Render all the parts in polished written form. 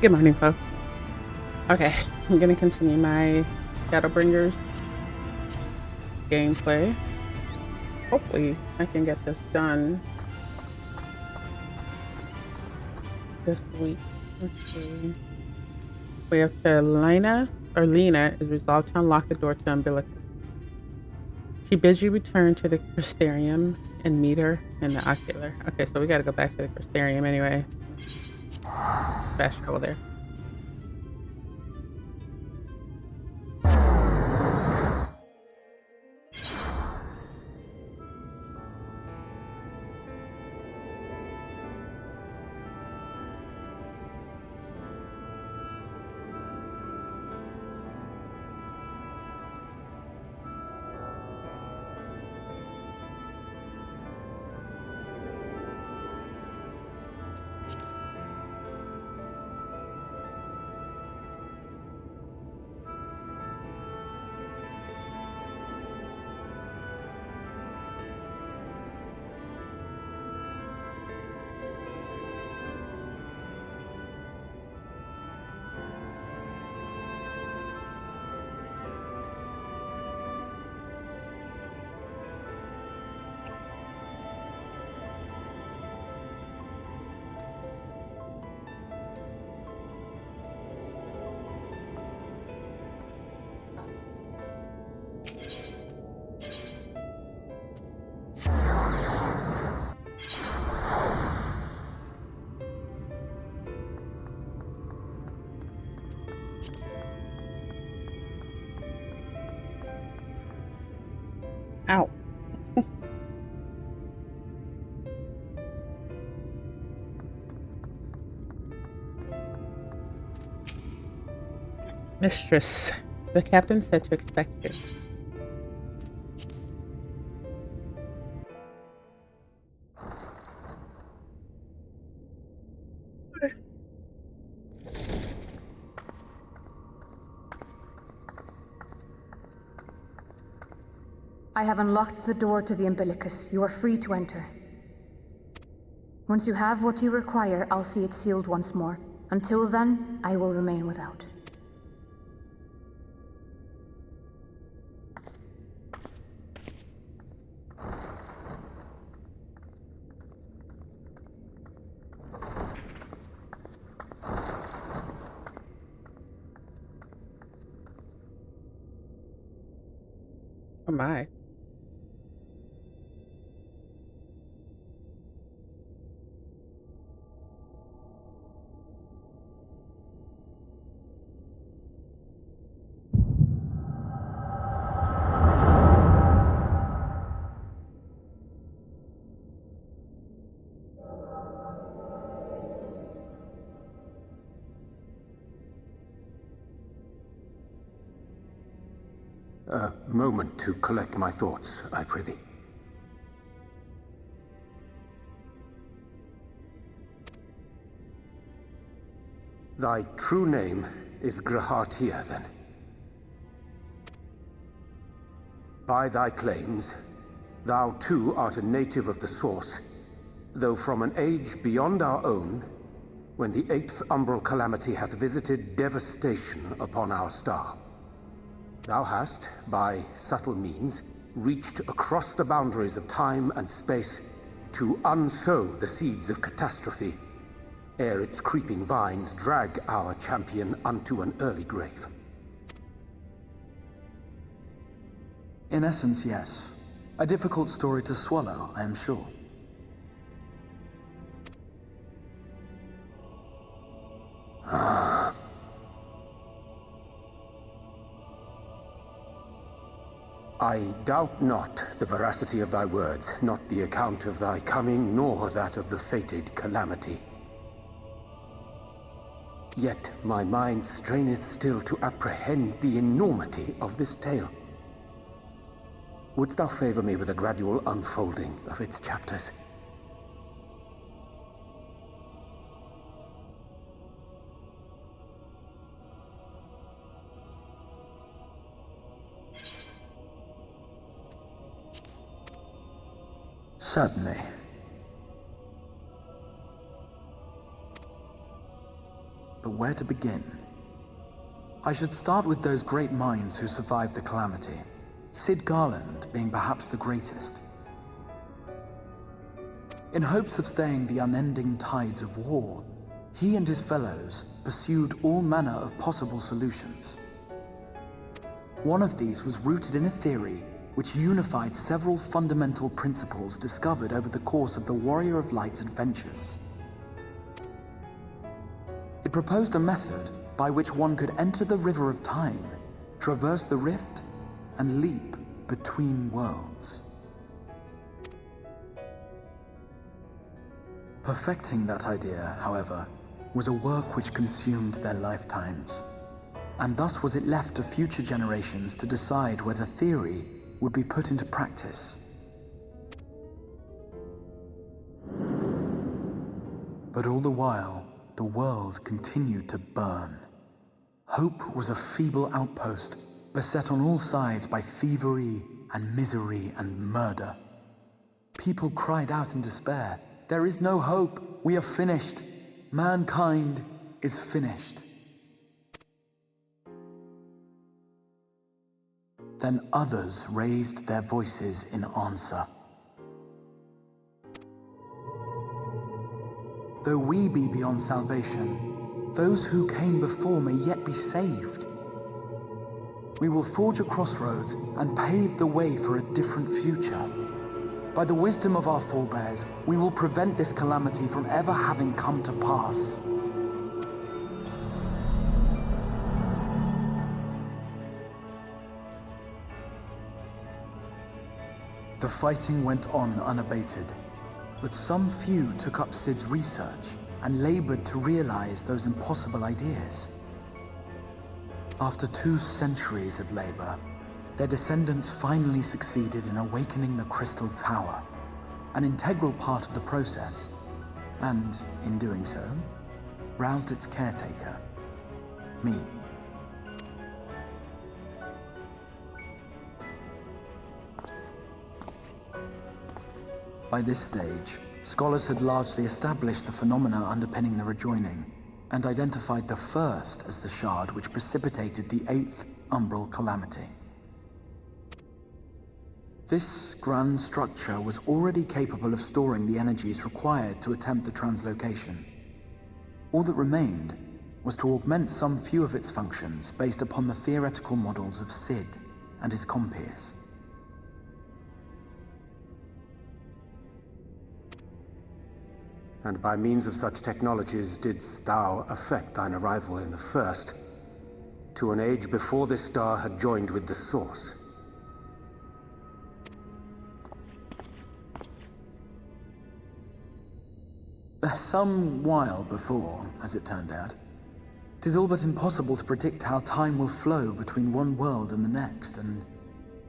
Good morning, folks. Okay, I'm gonna continue my Shadowbringers gameplay. Hopefully, I can get this done this week. Let's see. We have to Lena is resolved to unlock the door to Umbilicus. She bids you return to the Crystarium and meet her in the Ocular. Okay, so we gotta go back to the Crystarium anyway. Fast travel there. Ow. Mistress, the captain said to expect you. I have unlocked the door to the Umbilicus. You are free to enter. Once you have what you require, I'll see it sealed once more. Until then, I will remain without. Oh my. A moment to collect my thoughts, I prithee. Thy true name is Grahatia, then? By thy claims, thou too art a native of the Source, though from an age beyond our own, when the 8th umbral calamity hath visited devastation upon our star. Thou hast, by subtle means, reached across the boundaries of time and space to unsow the seeds of catastrophe, ere its creeping vines drag our champion unto an early grave. In essence, yes. A difficult story to swallow, I am sure. I doubt not the veracity of thy words, not the account of thy coming, nor that of the fated calamity. Yet my mind straineth still to apprehend the enormity of this tale. Wouldst thou favor me with a gradual unfolding of its chapters? Certainly. but where to begin? I should start with those great minds who survived the calamity, Sid Garland being perhaps the greatest. In hopes of staying the unending tides of war, he and his fellows pursued all manner of possible solutions. One of these was rooted in a theory which unified several fundamental principles discovered over the course of the Warrior of Light's adventures. It proposed a method by which one could enter the River of Time, traverse the rift, and leap between worlds. Perfecting that idea, however, was a work which consumed their lifetimes, and thus was it left to future generations to decide whether theory would be put into practice. But all the while, the world continued to burn. Hope was a feeble outpost, beset on all sides by thievery and misery and murder. People cried out in despair, "There is no hope, we are finished. Mankind is finished." Then others raised their voices in answer. Though we be beyond salvation, those who came before may yet be saved. We will forge a crossroads and pave the way for a different future. By the wisdom of our forebears, we will prevent this calamity from ever having come to pass. The fighting went on unabated, but some few took up Sid's research and labored to realize those impossible ideas. After 2 centuries of labor, their descendants finally succeeded in awakening the Crystal Tower, an integral part of the process, and, in doing so, roused its caretaker, me. By this stage, scholars had largely established the phenomena underpinning the rejoining, and identified the first as the shard which precipitated the 8th Umbral Calamity. This grand structure was already capable of storing the energies required to attempt the translocation. All that remained was to augment some few of its functions based upon the theoretical models of Sid and his compeers. And by means of such technologies didst thou effect thine arrival in the first, to an age before this star had joined with the Source. Some while before, as it turned out. 'Tis all but impossible to predict how time will flow between one world and the next, and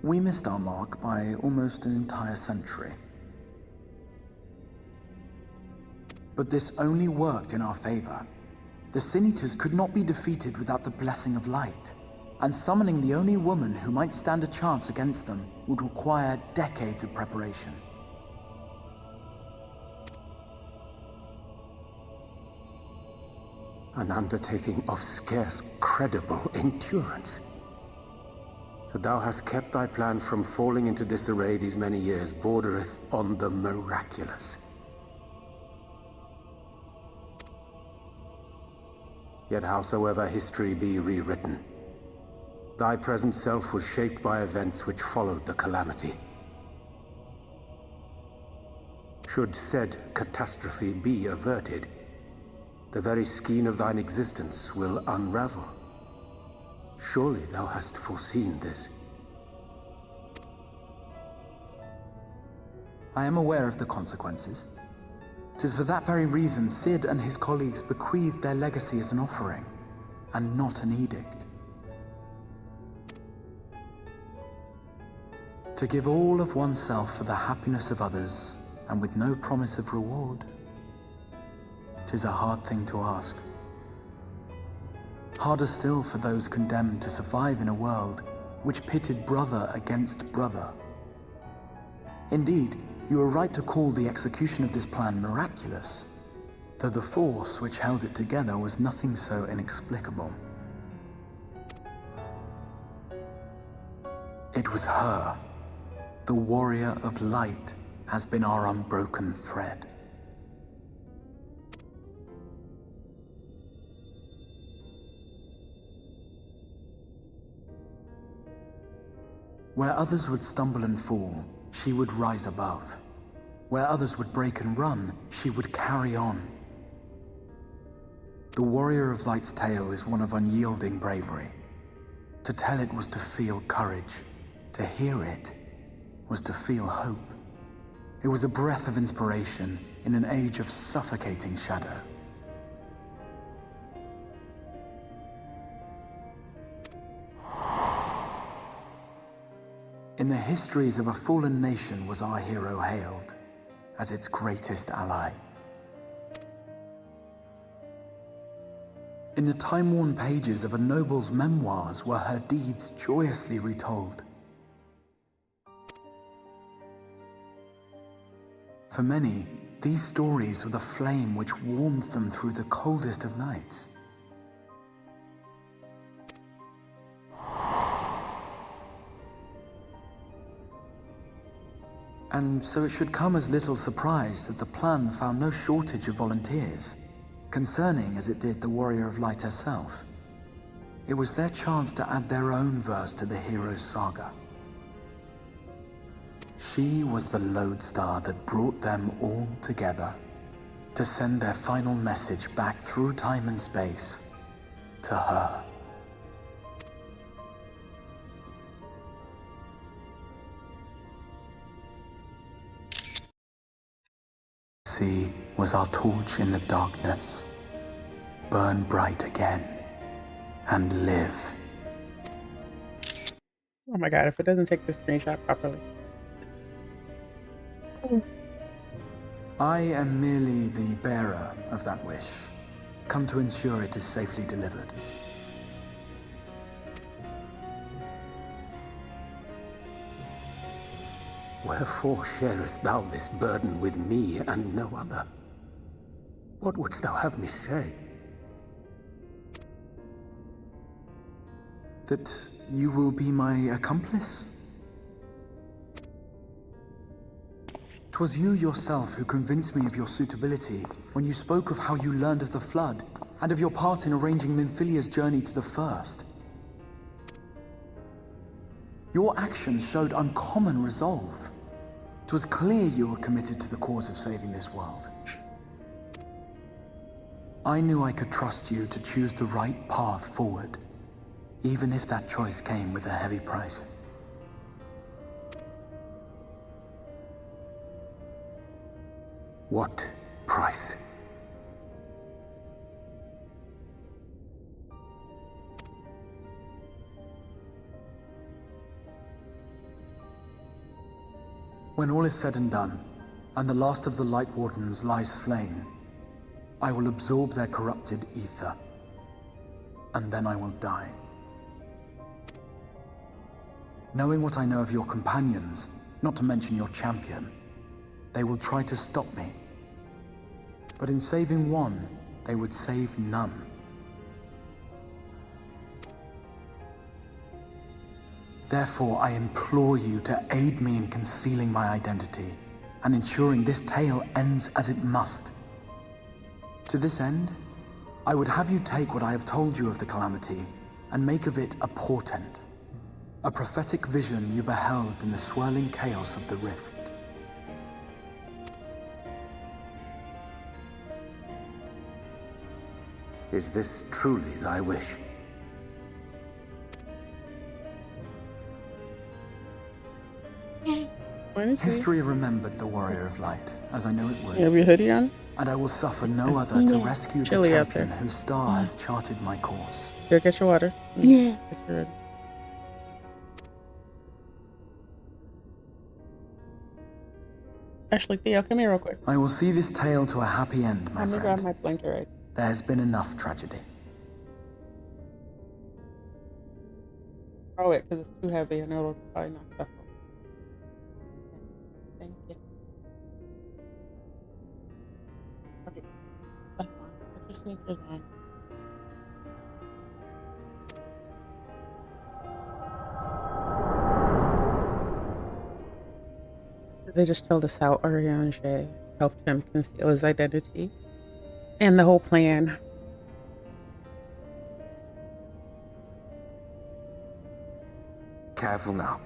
we missed our mark by almost an entire century. But this only worked in our favor. The Sin Eaters could not be defeated without the blessing of light, and summoning the only woman who might stand a chance against them would require decades of preparation. An undertaking of scarce credible endurance. That thou hast kept thy plan from falling into disarray these many years bordereth on the miraculous. Yet howsoever history be rewritten, thy present self was shaped by events which followed the calamity. Should said catastrophe be averted, the very skein of thine existence will unravel. Surely thou hast foreseen this. I am aware of the consequences. 'Tis for that very reason Sid and his colleagues bequeathed their legacy as an offering, and not an edict. To give all of oneself for the happiness of others, and with no promise of reward, 'tis a hard thing to ask. Harder still for those condemned to survive in a world which pitted brother against brother. Indeed, you are right to call the execution of this plan miraculous. though the force which held it together was nothing so inexplicable. It was her. The warrior of light has been our unbroken thread. Where others would stumble and fall, she would rise above. Where others would break and run, she would carry on. The warrior of light's tale is one of unyielding bravery. To tell it was to feel courage. To hear it was to feel hope. It was a breath of inspiration in an age of suffocating shadow. In the histories of a fallen nation was our hero hailed as its greatest ally. In the time-worn pages of a noble's memoirs were her deeds joyously retold. For many, these stories were the flame which warmed them through the coldest of nights. And so it should come as little surprise that the plan found no shortage of volunteers, concerning as it did the Warrior of Light herself. It was their chance to add their own verse to the hero's saga. She was the lodestar that brought them all together, to send their final message back through time and space to her. She was our torch in the darkness. Burn bright again and live. Oh my god, if it doesn't take the screenshot properly. I am merely the bearer of that wish, come to ensure it is safely delivered. Wherefore sharest thou this burden with me and no other? What wouldst thou have me say? That you will be my accomplice? 'Twas you yourself who convinced me of your suitability when you spoke of how you learned of the Flood and of your part in arranging Minfilia's journey to the First. Your actions showed uncommon resolve. 'Twas clear you were committed to the cause of saving this world. I knew I could trust you to choose the right path forward, even if that choice came with a heavy price. What price? When all is said and done, and the last of the Light Wardens lies slain, I will absorb their corrupted ether, and then I will die. Knowing what I know of your companions, not to mention your champion, they will try to stop me. But in saving one, they would save none. Therefore, I implore you to aid me in concealing my identity and ensuring this tale ends as it must. To this end, I would have you take what I have told you of the calamity and make of it a portent, a prophetic vision you beheld in the swirling chaos of the rift. Is this truly thy wish? History remembered the Warrior of Light, as I knew it would. You have your hoodie on? And I will suffer no other to rescue the Chilly out champion there. whose star has charted my course. Here, get your water. Yeah. Get your hoodie. Ashley, Theo, come here real quick. I will see this tale to a happy end, my Let me grab friend. my blanket right. There has been enough tragedy. Oh wait, because it's too heavy. I know it'll probably not stuff. Thank you. Okay. sneakers on. They just told us how Oriange helped him conceal his identity and the whole plan. Careful now.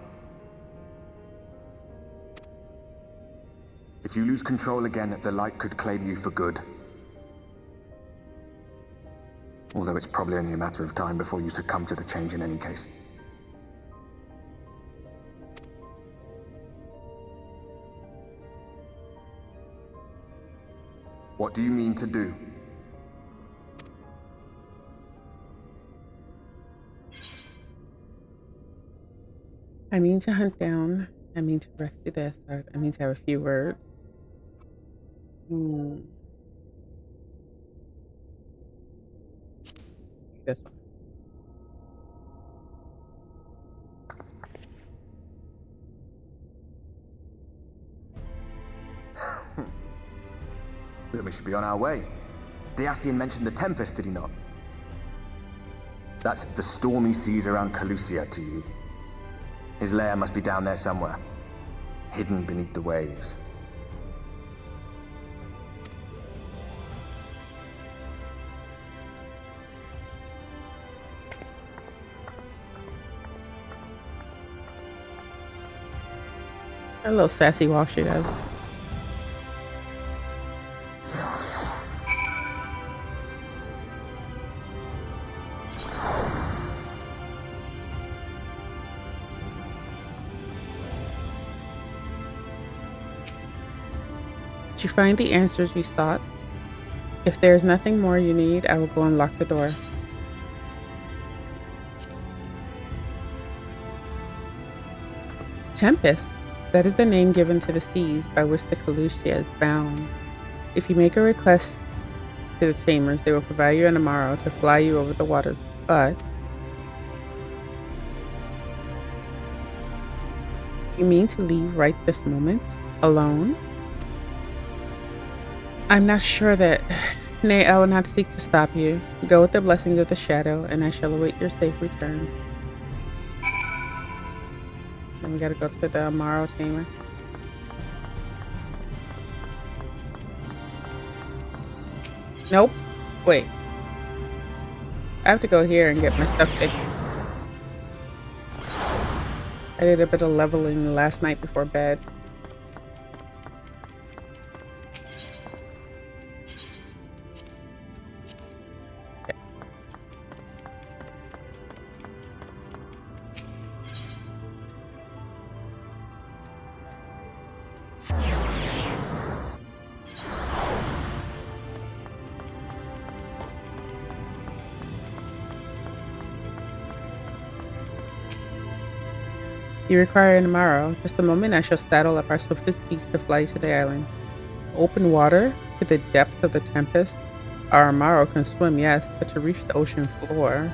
If you lose control again, the light could claim you for good. Although it's probably only a matter of time before you succumb to the change in any case. What do you mean to do? I mean to hunt down. I mean to rescue the Asard. I mean to have a few words. This one. Then we should be on our way. Diassian mentioned the Tempest, did he not? That's the stormy seas around Calusia to you. His lair must be down there somewhere, hidden beneath the waves. A little sassy walk she does. Did you find the answers you sought? If there is nothing more you need, I will go and lock the door. Tempest. That is the name given to the seas by which the Calusia is bound. If you make a request to the Tamers, they will provide you an Amaro to fly you over the waters, but you mean to leave right this moment? Alone? I'm not sure that... Nay, I will not seek to stop you. Go with the blessings of the shadow, and I shall await your safe return. Then we gotta go to the Amaro Tamer. Nope. Wait. I have to go here and get my stuff fixed. I did a bit of leveling last night before bed. You require an Amaro. Just a moment, I shall saddle up our swiftest beast to fly to the island. Open water to the depths of the Tempest. Our Amaro can swim, yes, but to reach the ocean floor...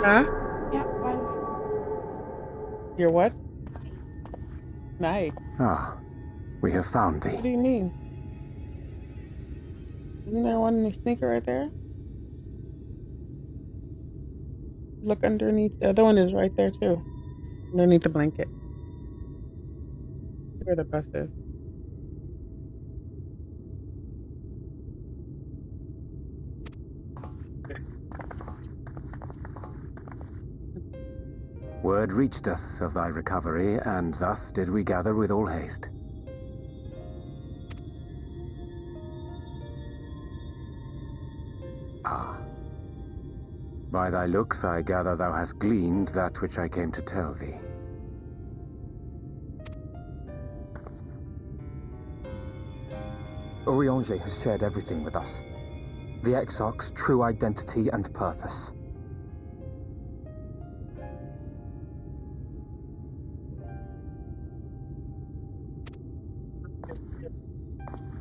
Huh? Yeah, why? You're what? Nice. Ah, we have found What thee. do you mean? Isn't there one in your sneaker right there? Look underneath. The other one is right there too. Underneath the blanket. Where the bus is. Word reached us of thy recovery, and thus did we gather with all haste. Ah. By thy looks, I gather thou hast gleaned that which I came to tell thee. Oriange has shared everything with us. The Exarch's true identity and purpose.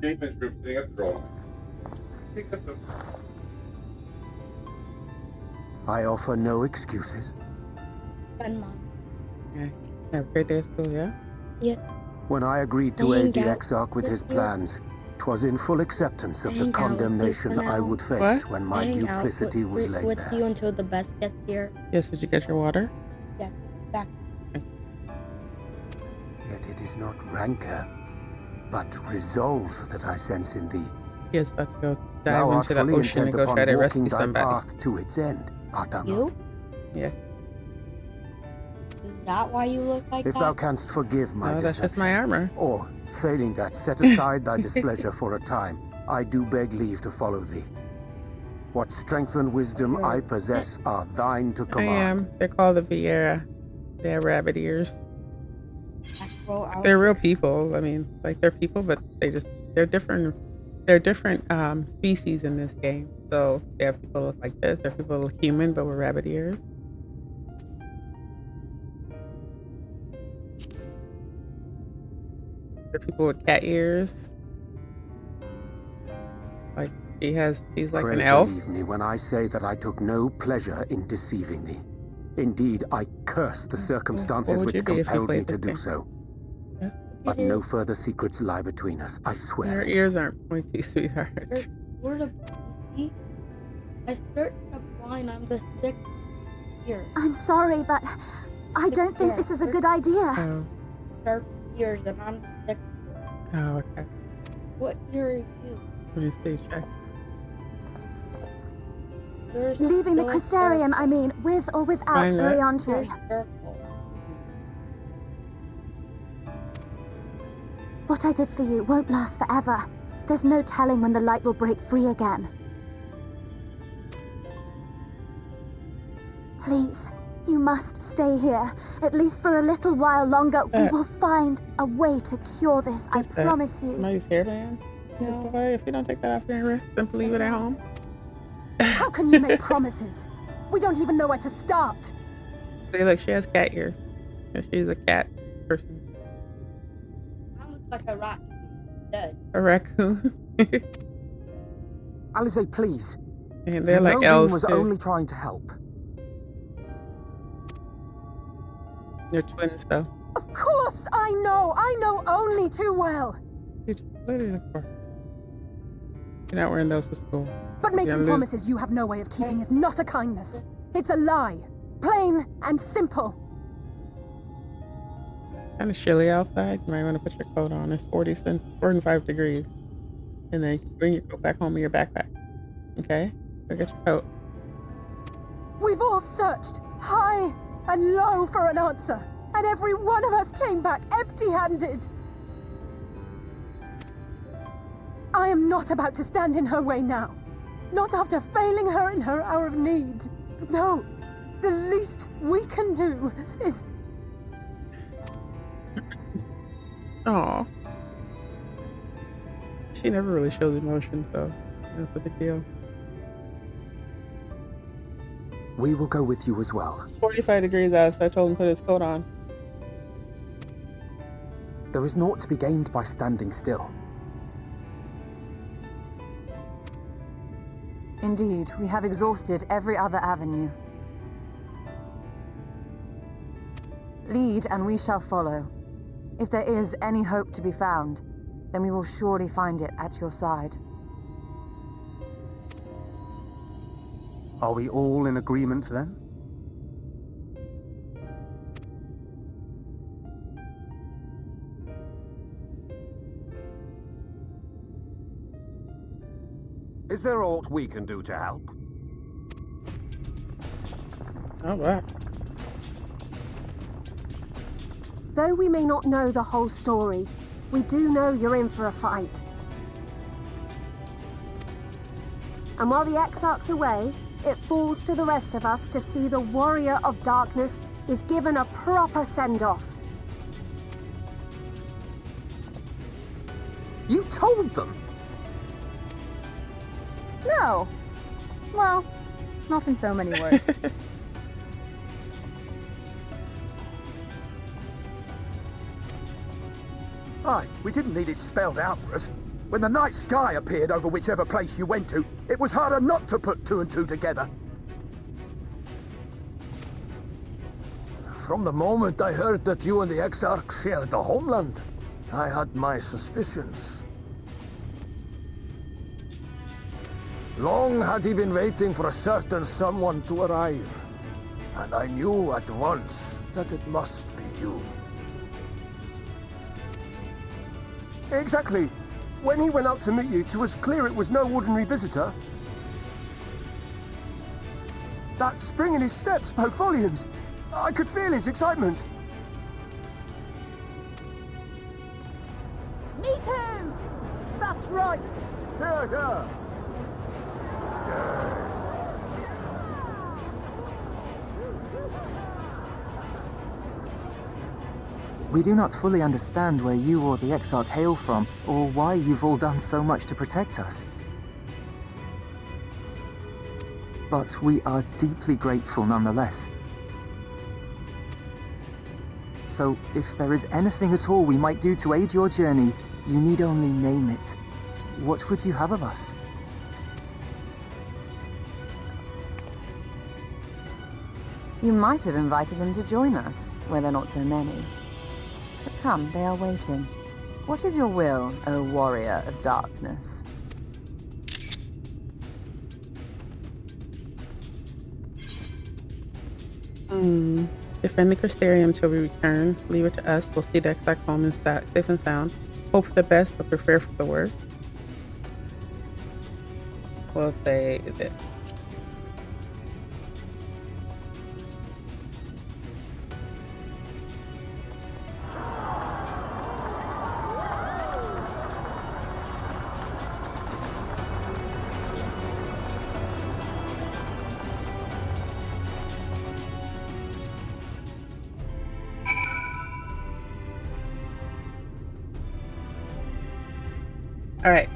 Engagement group sitting up the roll. Pick up the I offer no excuses. And Mom. Okay. Have a great day at school, yeah? Yeah. When I agreed to Hang aid the out Exarch with with his you. plans, 'twas in full acceptance of the Hang out with you condemnation for I now. would face What? when my Hang out duplicity was laid with bare. you until the best gets here. Yes, did you get your water? Yeah, back. Yet it is not rancor, but resolve that I sense in thee. He is about to go Thou dive art into the fully ocean and intent go upon try to walking rescue thy somebody. path to its end, art thou You? not? Yes. Is that why you look like If that? thou canst forgive my No, that's deception, just my armor. or, failing that, set aside thy displeasure for a time, I do beg leave to follow thee. What strength and wisdom I possess are thine to I command. am. They're called the Vieira. They have rabbit ears. Afro out. They're real people. I mean, like they're people, but they're different. They're different species in this game. So they have people look like this. There are people look human, but with rabbit ears. There are people with cat ears. Like he's like Pray an elf. believe me when I say that I took no pleasure in deceiving thee. Indeed, I curse the circumstances What would which you be if you compelled me played to this do game? so. Yeah. But no further secrets lie between us, I swear Your it. ears aren't pointy, sweetheart. Search word of see? I searched a line on the stick here. I'm sorry, but I don't think this is a good idea. Oh, Sharp ears and I'm the stick. oh, okay. What ear are you? Let me see. Check. Yours Leaving the still Crystarium, I mean, with or without Fine, right? Urianche. circle. What I did for you won't last forever. There's no telling when the light will break free again. Please, you must stay here, at least for a little while longer. We will find a way to cure this, I What's that? promise you. Somebody's hairband? No. If you don't take that off your wrist, simply leave it at home. How can you make promises? We don't even know where to start. See, look, she has cat ears. And she's a cat person. I look like a rat. Dead. A raccoon. Alize, please. And they're You like know elves Wing was too. only trying to help. They're twins though. Of course I know only too well. What are you looking for? You're not wearing those to school. But You're making gonna lose- promises you have no way of keeping is not a kindness. It's a lie. Plain and simple. Kind of chilly outside. You might want to put your coat on. It's 45 degrees. And then you can bring your coat back home in your backpack. Okay? Go get your coat. We've all searched high and low for an answer, and every one of us came back empty-handed. I am not about to stand in her way now. Not after failing her in her hour of need. No, the least we can do is... Aw. She never really shows emotion, so that's a big deal. We will go with you as well. It's 45 degrees out, so I told him to put his coat on. There is naught to be gained by standing still. Indeed, we have exhausted every other avenue. Lead, and we shall follow. If there is any hope to be found, then we will surely find it at your side. Are we all in agreement then? Is there aught we can do to help? Oh, wow. Though we may not know the whole story, we do know you're in for a fight. And while the Exarch's away, it falls to the rest of us to see the Warrior of Darkness is given a proper send-off. You told them! No. Well, not in so many words. Aye, we didn't need it spelled out for us. When the night sky appeared over whichever place you went to, it was harder not to put two and two together. From the moment I heard that you and the Exarch shared the homeland, I had my suspicions. Long had he been waiting for a certain someone to arrive, and I knew at once that it must be you. Exactly. When he went out to meet you, it was clear it was no ordinary visitor. That spring in his step spoke volumes. I could feel his excitement. Me too! That's right! Here, here. We do not fully understand where you or the Exarch hail from, or why you've all done so much to protect us. But we are deeply grateful nonetheless. So, if there is anything at all we might do to aid your journey, you need only name it. What would you have of us? You might have invited them to join us, where there are not so many. But come, they are waiting. What is your will, O warrior of darkness? Defend the Crystarium till we return. Leave it to us. We'll see the exact home and safe and sound. Hope for the best, but prepare for the worst. We'll say this. All right.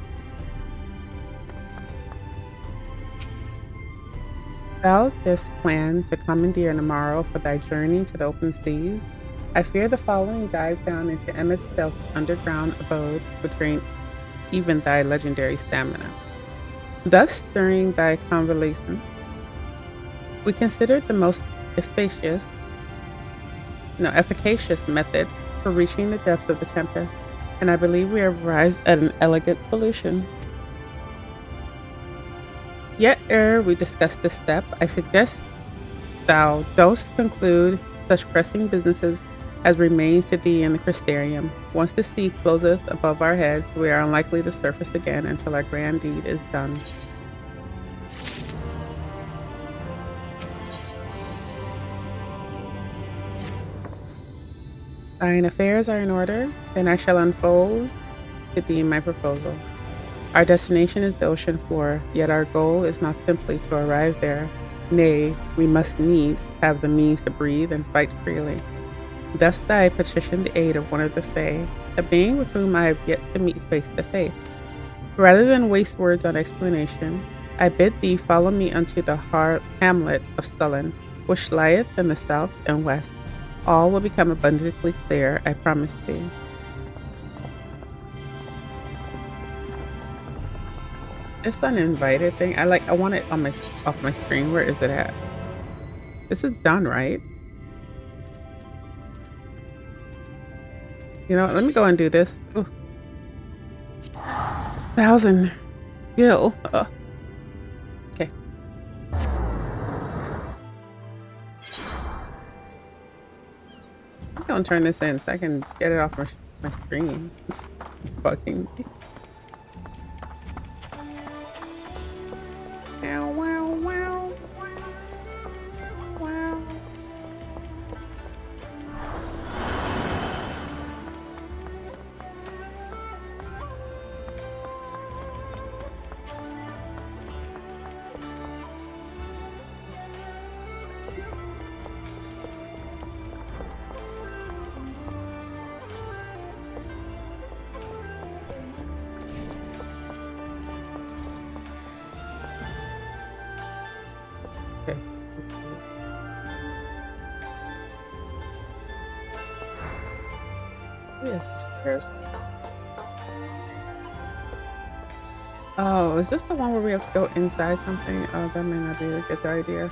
Thou this plan to commandeer tomorrow for thy journey to the open seas. I fear the following dive down into MSFell's underground abode would drain even thy legendary stamina. Thus, during thy convalescence, we considered the most efficacious method for reaching the depths of the tempest, and I believe we have arrived at an elegant solution. Yet ere we discuss this step, I suggest thou dost conclude such pressing businesses as remains to thee in the Crystarium. Once the sea closeth above our heads, we are unlikely to surface again until our grand deed is done. Thine affairs are in order, then I shall unfold to thee my proposal. Our destination is the ocean floor, yet our goal is not simply to arrive there. Nay, we must needs have the means to breathe and fight freely. Thus I petition the aid of one of the Fae, a being with whom I have yet to meet face to face. Rather than waste words on explanation, I bid thee follow me unto the hamlet of Sullen, which lieth in the south and west. All will become abundantly clear, I promise thee. This uninvited thing, I want it on off my screen. Where is it at? This is done, right? You know what? Let me go and do this. Ooh. 1,000 gil. Okay. I'm gonna turn this in so I can get it off my screen. Fucking. Wow, wow, wow, wow. Okay. Yes, there's. Oh, is this the one where we have to go inside something? Oh, that may not be a good idea.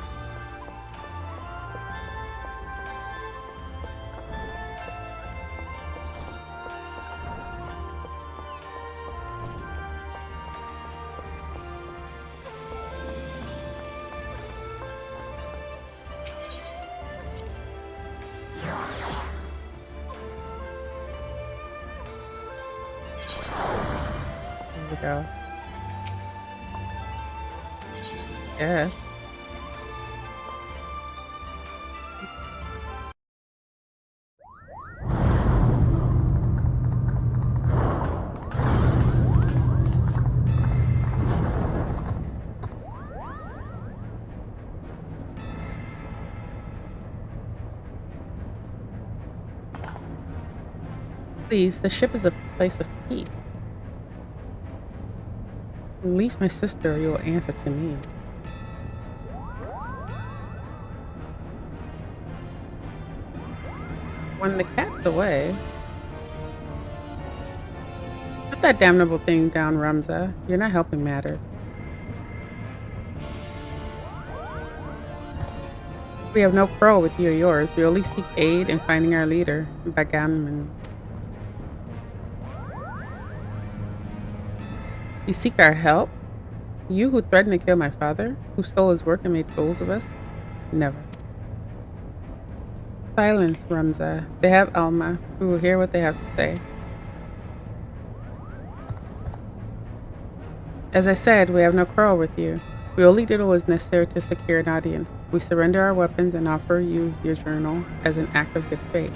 we go. Yeah. Please, the ship is a place of peace. At least my sister, you will answer to me. When the cat's away... Put that damnable thing down, Ramza. You're not helping matters. We have no quarrel with you or yours. We only seek aid in finding our leader, Bagamon. You seek our help? You who threatened to kill my father? Who stole his work and made fools of us? Never. Silence, Ramza. They have Alma. We will hear what they have to say. As I said, we have no quarrel with you. We only did what was necessary to secure an audience. We surrender our weapons and offer you your journal as an act of good faith.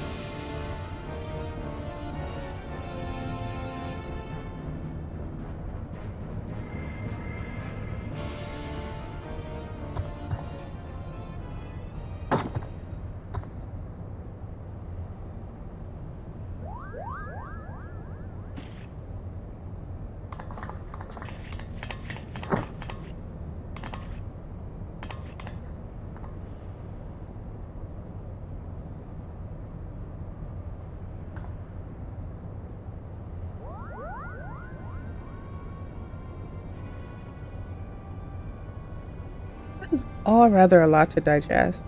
All rather a lot to digest,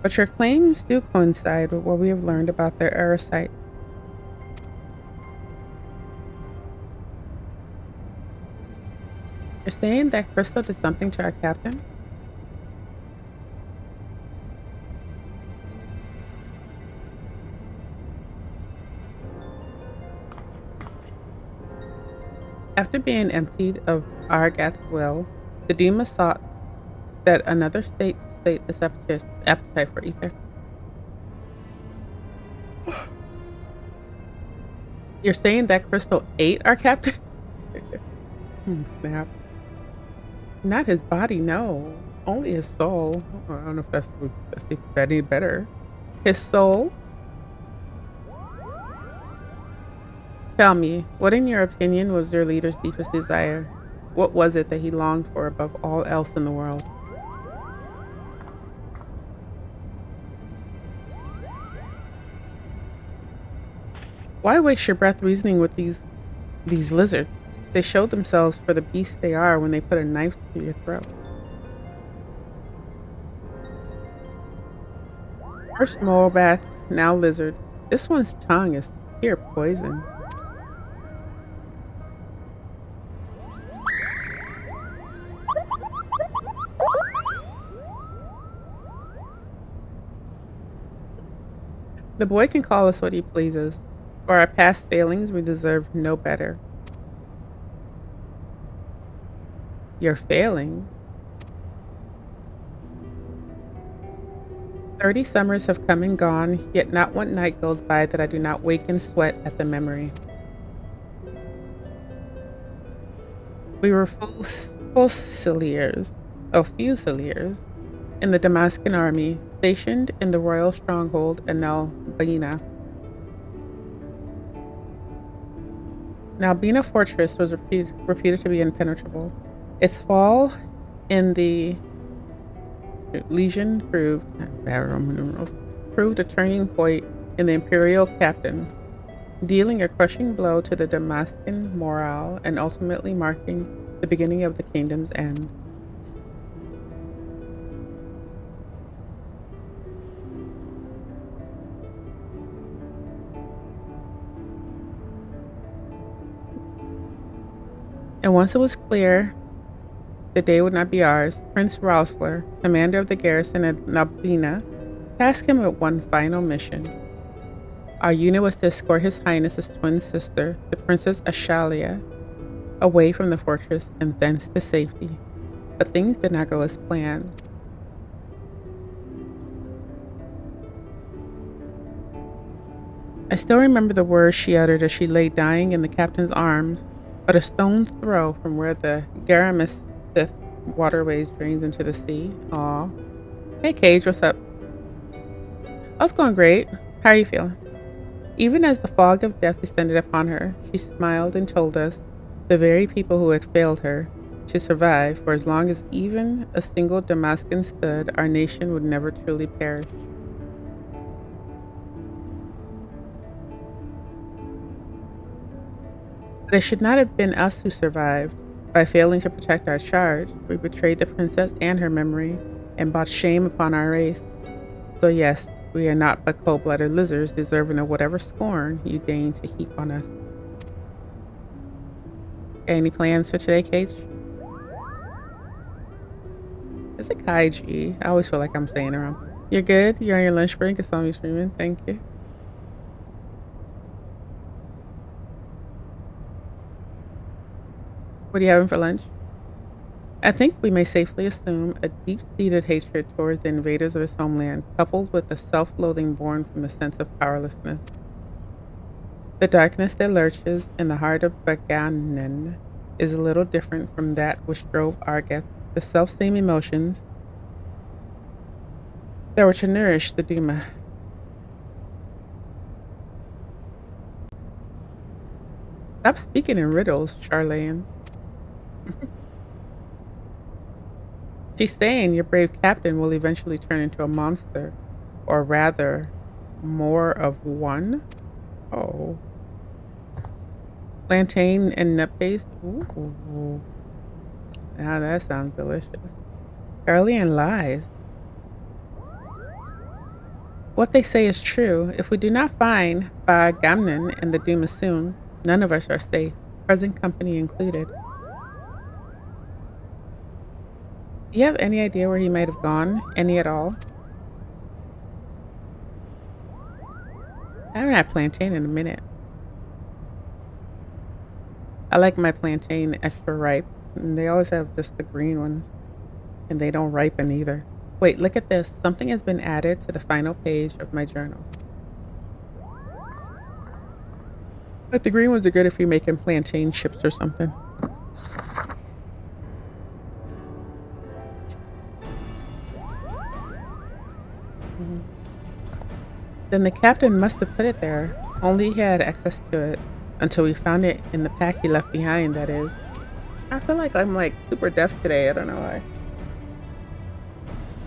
but your claims do coincide with what we have learned about their error site. You're saying that Crystal did something to our captain? After being emptied of Argath's will, the Duma sought that another state to sate this appetite for ether. You're saying that Crystal ate our captain? Snap. Not his body, no. Only his soul. I don't know if that's any better. His soul? Tell me, what in your opinion was your leader's deepest desire? What was it that he longed for above all else in the world? Why waste your breath reasoning with these lizards? They showed themselves for the beasts they are when they put a knife to your throat. First mole bats, now lizards. This one's tongue is pure poison. The boy can call us what he pleases. For our past failings, we deserve no better. You're failing. 30 summers have come and gone, yet not one night goes by that I do not wake and sweat at the memory. We were fusiliers in the Damascus army, stationed in the royal stronghold in Albina. Albina fortress was reputed to be impenetrable. Its fall in the Legion proved a turning point in the imperial captain, dealing a crushing blow to the Damascus morale and ultimately marking the beginning of the kingdom's end. And once it was clear the day would not be ours, Prince Rausler, commander of the garrison at Nabina, tasked him with one final mission. Our unit was to escort His Highness's twin sister, the Princess Ashalia, away from the fortress and thence to safety. But things did not go as planned. I still remember the words she uttered as she lay dying in the captain's arms, but a stone's throw from where the Garamis waterways drains into the sea. Aw. Hey, Cage, what's up? I was going great. How are you feeling? Even as the fog of death descended upon her, she smiled and told us, the very people who had failed her, to survive for as long as even a single Damascus stood, our nation would never truly perish. But it should not have been us who survived. By failing to protect our charge, we betrayed the princess and her memory, and brought shame upon our race. So yes, we are not but cold-blooded lizards deserving of whatever scorn you deign to heap on us. Any plans for today, Cage? Is it Kaiji? I always feel like I'm saying it wrong. You're good? You're on your lunch break? It's on me streaming. Thank you. What are you having for lunch? I think we may safely assume a deep-seated hatred towards the invaders of his homeland, coupled with the self-loathing born from a sense of powerlessness. The darkness that lurches in the heart of Baganen is a little different from that which drove Argeth, the self-same emotions that were to nourish the Duma. Stop speaking in riddles, Charlene. She's saying your brave captain will eventually turn into a monster, or rather, more of one. Oh. Plantain and nut paste. Ooh. Now that sounds delicious. Charlene lies. What they say is true. If we do not find Bagamnon and the Duma soon, none of us are safe, present company included. Do you have any idea where he might have gone? Any at all? I haven't had plantain in a minute. I like my plantain extra ripe. And they always have just the green ones. And they don't ripen either. Wait, look at this. Something has been added to the final page of my journal. But the green ones are good if you're making plantain chips or something. Then the captain must have put it there. Only he had access to it. Until we found it in the pack he left behind, that is. I feel like I'm like super deaf today. I don't know why.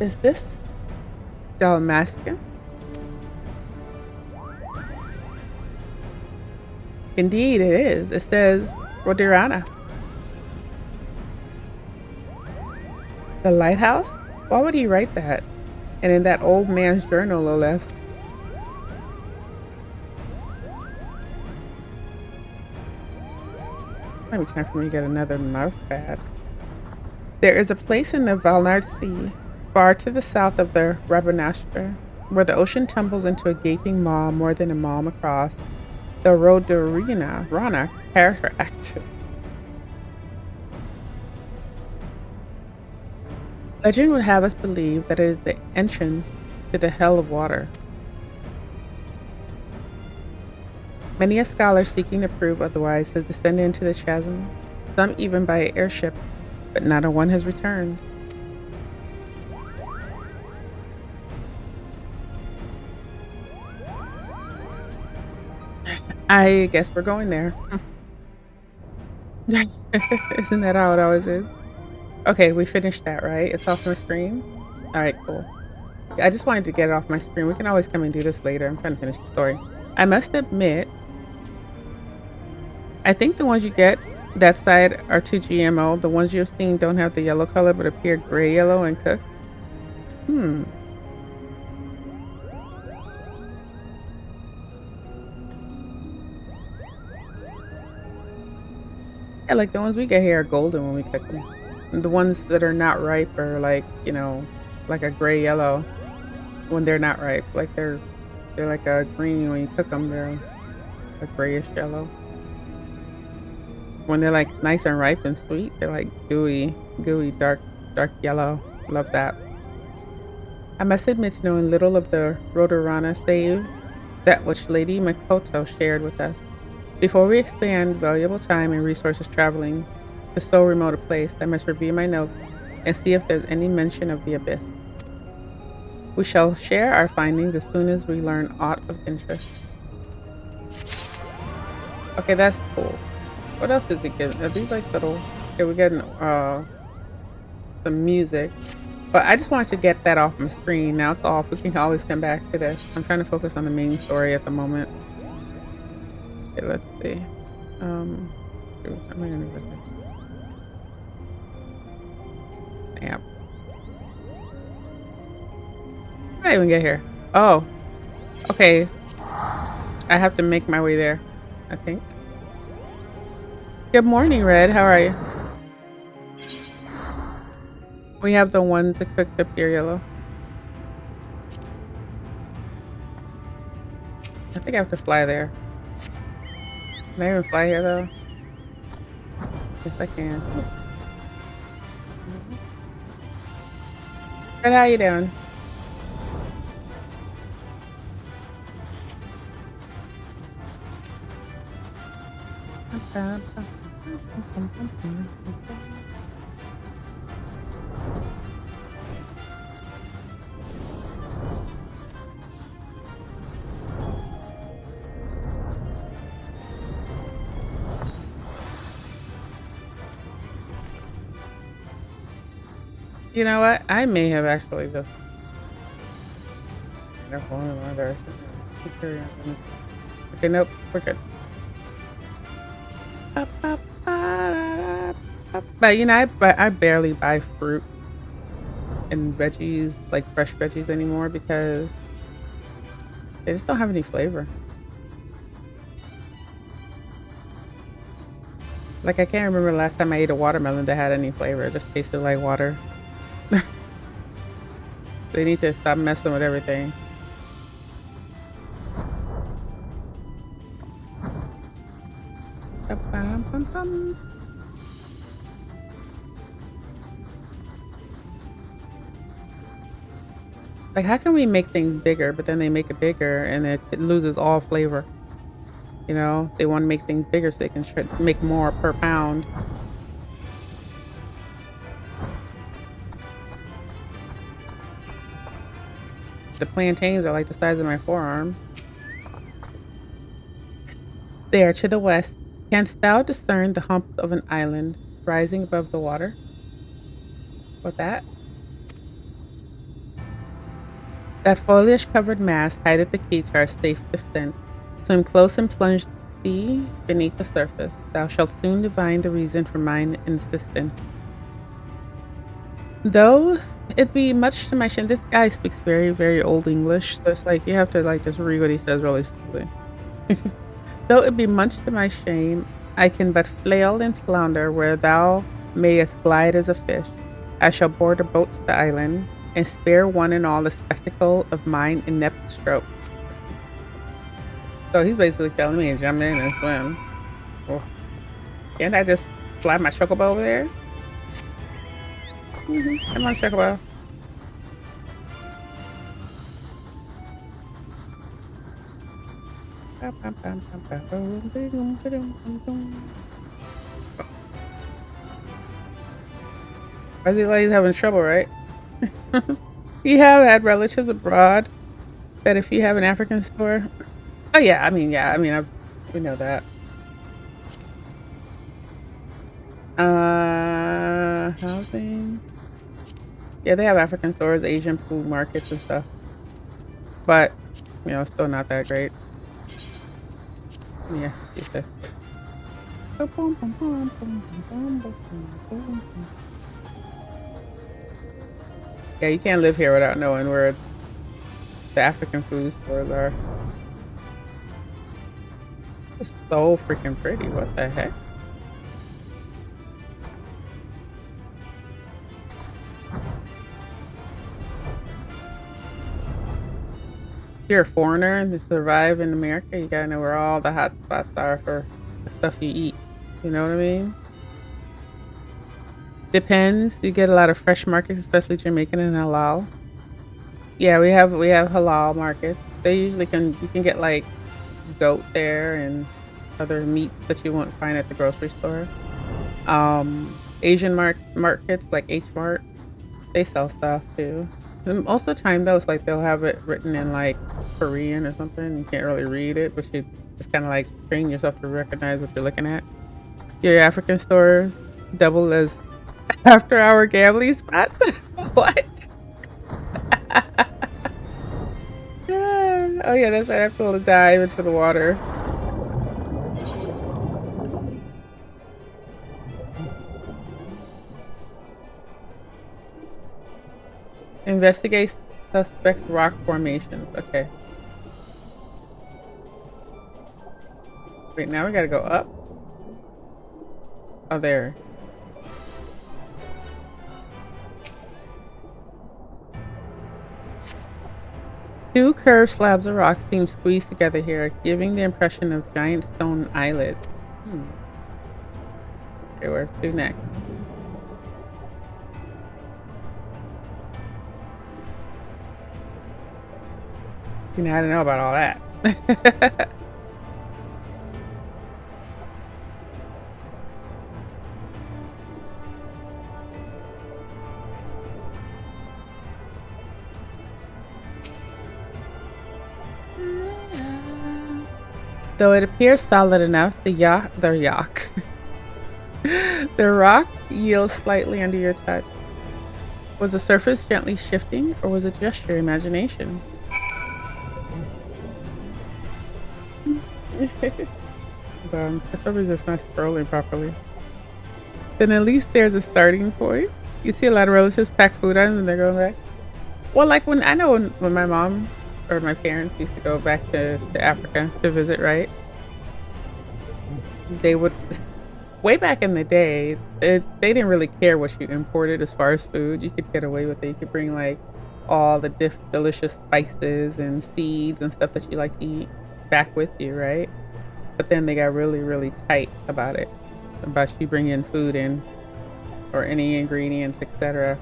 Is this Dalmasca? Indeed it is. It says Rodirana. The lighthouse? Why would he write that? And in that old man's journal, no less. Might be time for me to get another mouse pad. There is a place in the Valnard Sea, far to the south of the Rabanastra, where the ocean tumbles into a gaping maw more than a mile across. The Rodirana Rana cataract. Legend would have us believe that it is the entrance to the hell of water. Many a scholar seeking to prove otherwise has descended into the chasm, some even by airship, but not a one has returned. I guess we're going there. Isn't that how it always is? Okay, we finished that, right? It's off my screen? Alright, cool. I just wanted to get it off my screen. We can always come and do this later. I'm trying to finish the story. I must admit, I think the ones you get that side are too GMO. The ones you've seen don't have the yellow color but appear gray yellow and cooked. Yeah, like the ones we get here are golden when we cook them. And the ones that are not ripe are like, you know, like a gray yellow when they're not ripe. Like they're like a green when you cook them. They're a grayish yellow. When they're like nice and ripe and sweet, they're like gooey, dark yellow. Love that. I must admit knowing little of the Rotorana save that which Lady Makoto shared with us. Before we expend valuable time and resources traveling to so remote a place, I must review my notes and see if there's any mention of the abyss. We shall share our findings as soon as we learn aught of interest. Okay, that's cool. What else is it giving? Are these like little... Okay, we're getting some music. But I just wanted to get that off my screen. Now it's off. We can always come back to this. I'm trying to focus on the main story at the moment. Okay, let's see. Am I gonna get this? Damn. How did I even get here? Oh. Okay. I have to make my way there, I think. Good morning, Red. How are you? We have the one to cook the pure yellow. I think I have to fly there. Can I even fly here though? Yes, I can. Red, how you doing? You know what? I may have actually just... Okay, nope, we're good. But you know, I barely buy fruit and veggies, like fresh veggies anymore, because they just don't have any flavor. Like I can't remember the last time I ate a watermelon that had any flavor. It just tasted like water. They need to stop messing with everything. Like, how can we make things bigger, but then they make it bigger and it loses all flavor? You know, they want to make things bigger so they can make more per pound. The plantains are like the size of my forearm. There, to the west, canst thou discern the hump of an island rising above the water? What's that? That foliage-covered mass hideth the key to our safe descent. Swim close and plunge thee beneath the surface. Thou shalt soon divine the reason for mine insistence. Though it be much to my shame, this guy speaks very, very old English, so it's like you have to like just read what he says really slowly. Though it be much to my shame, I can but flail and flounder where thou mayest glide as a fish. I shall board a boat to the island and spare one and all the spectacle of mine inept strokes. So he's basically telling me to jump in and swim. Oh. Can't I just fly my chocobo over there? Come on, chocobo. I think like he's having trouble, right? You have had relatives abroad that if you have an African store. Oh yeah, I mean, we know that. Housing. Yeah, they have African stores, Asian food markets and stuff. But, you know, still not that great. Yeah, she said. Yeah, you can't live here without knowing where the African food stores are. It's so freaking pretty. What the heck? If you're a foreigner and to survive in America, you gotta know where all the hot spots are for the stuff you eat. You know what I mean? Depends. You get a lot of fresh markets, especially Jamaican and halal. Yeah, we have halal markets. They usually you can get like goat there and other meats that you won't find at the grocery store. Asian markets like H Mart, they sell stuff too. And most of the time though, it's like they'll have it written in like Korean or something. You can't really read it, but you just kind of like train yourself to recognize what you're looking at. Your African stores double as after-hour gambling spots. What? Oh yeah, that's right. I have to dive into the water. Investigate suspect rock formations. Okay. Wait, now we gotta go up? Oh, there. Two curved slabs of rock seem squeezed together here, giving the impression of giant stone islets. Okay, where's to next? You know, I don't know about all that. Though it appears solid enough, the rock yields slightly under your touch. Was the surface gently shifting, or was it just your imagination? For some reason, it's not scrolling properly. Then at least there's a starting point. You see a lot of relatives pack food items and they're going back. Well, like when my mom or my parents used to go back to Africa to visit, right? They would, way back in the day, they didn't really care what you imported as far as food. You could get away with it. You could bring like all the delicious spices and seeds and stuff that you like to eat back with you, right? But then they got really, really tight about it, about you bringing food in or any ingredients, etc.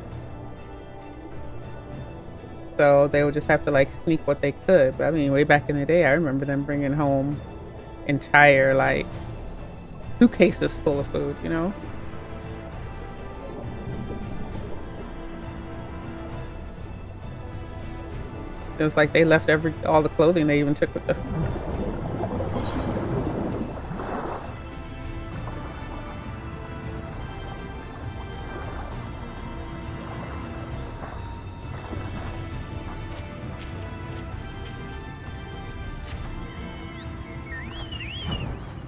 So they would just have to like sneak what they could. But I mean, way back in the day, I remember them bringing home entire like suitcases full of food, you know? It was like they left all the clothing they even took with them.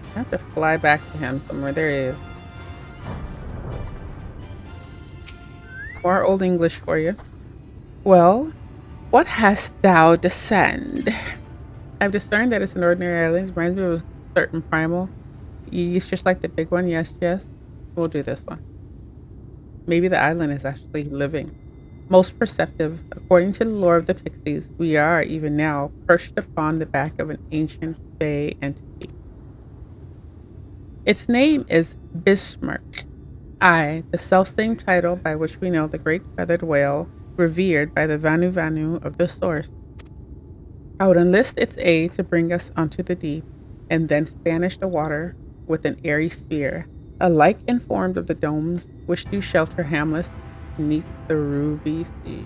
I have to fly back to him somewhere. There he is. More Old English for you. Well, what hast thou discerned? I've discerned that it's an ordinary island. It reminds me of a certain primal. It's just like the big one. Yes, yes. We'll do this one. Maybe the island is actually living. Most perceptive, according to the lore of the Pixies, we are, even now, perched upon the back of an ancient Fey entity. Its name is Bismarck. Aye, the self-same title by which we know the great feathered whale, revered by the Vanu Vanu of the source. I would enlist its aid to bring us onto the deep, and then Spanish the water with an airy spear, alike informed of the domes which do shelter hamlets beneath the ruby sea.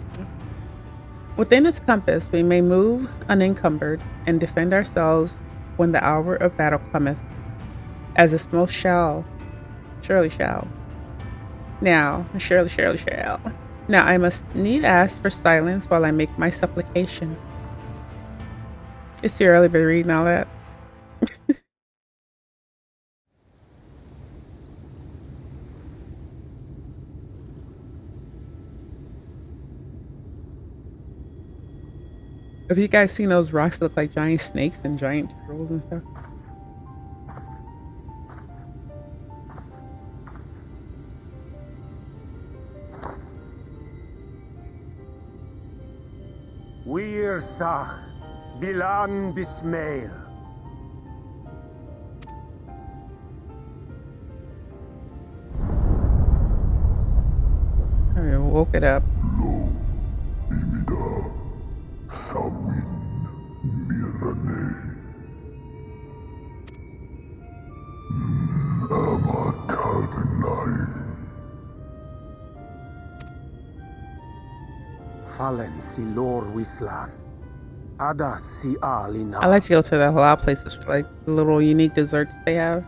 Within its compass we may move unencumbered, and defend ourselves when the hour of battle cometh, as this most surely shall. Now, surely shall. Now I must need ask for silence while I make my supplication. It's too early to be reading all that. Have you guys seen those rocks that look like giant snakes and giant turtles and stuff? Wir Sach, Bilan Bismail. I woke it up. Fallen si lor wislan. Ada si alina. I like to go to the halal places for like the little unique desserts they have.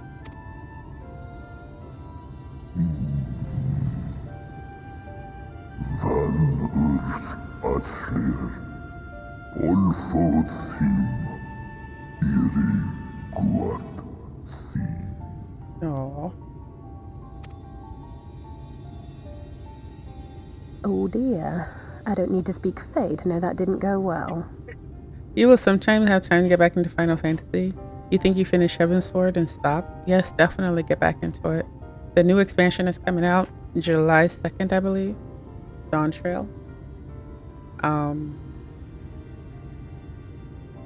Oh. Oh dear. I don't need to speak Fae to know that didn't go well. You will sometimes have time to get back into Final Fantasy. You think you finished Heaven's Sword and stop? Yes, definitely get back into it. The new expansion is coming out July 2nd, I believe. Dawn Trail.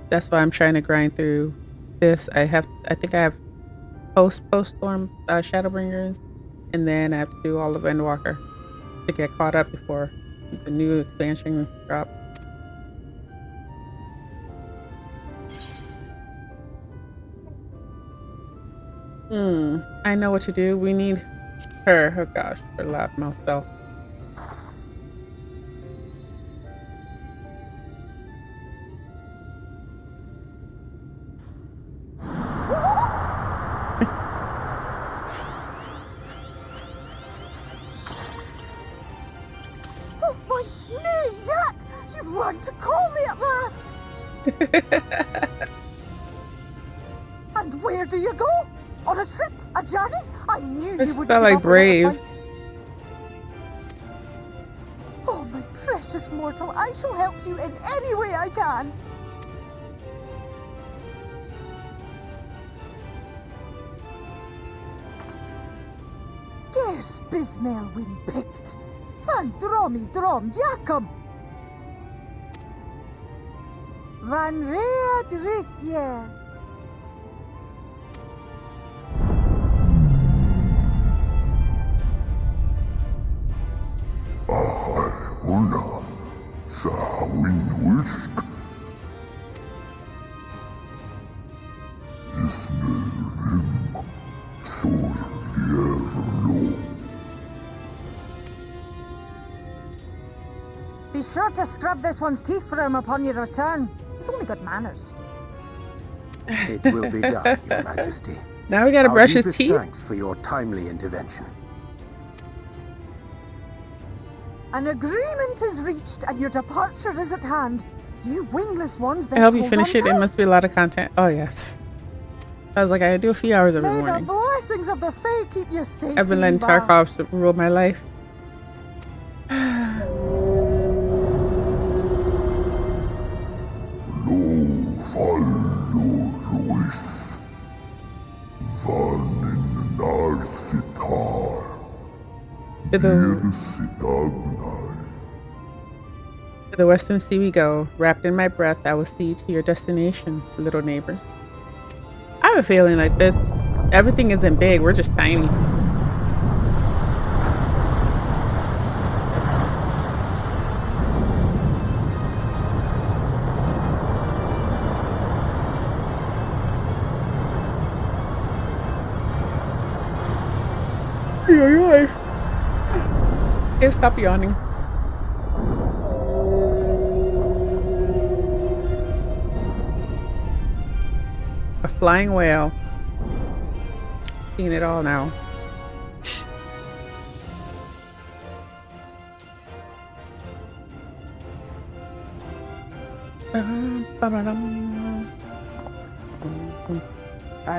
That's why I'm trying to grind through this. I think I have post-storm Shadowbringers, and then I have to do all of Endwalker to get caught up before the new expansion drops. I know what to do. We need her. Oh gosh, her loudmouth self. Oh, my snare yak! You've learned to call me at last! And where do you go? On a trip? A journey? I knew you would felt give like up Brave. without a fight. Oh, my precious mortal, I shall help you in any way I can. Ges Bismael win picked. Van dromi drom jakum. Van read rithje. Una, Sahawin Wisk. Isnerim, Sol Vierlo. Be sure to scrub this one's teeth for him upon your return. It's only good manners. It will be done, Your Majesty. Now we gotta brush his Deepest teeth. thanks for your timely intervention. An agreement is reached and your departure is at hand. You wingless ones best I hope you hold finish on it. It tight. must be a lot of content. Oh yes. I was like, I do a few hours every May the morning. blessings of the Fae keep you safe. I've been letting Imba. Tarkov rule my life. To the western sea we go. Wrapped in my breath, I will see you to your destination, little neighbors. I have a feeling like that everything isn't big, we're just tiny. Can't stop yawning. A flying whale. Seeing it all now. And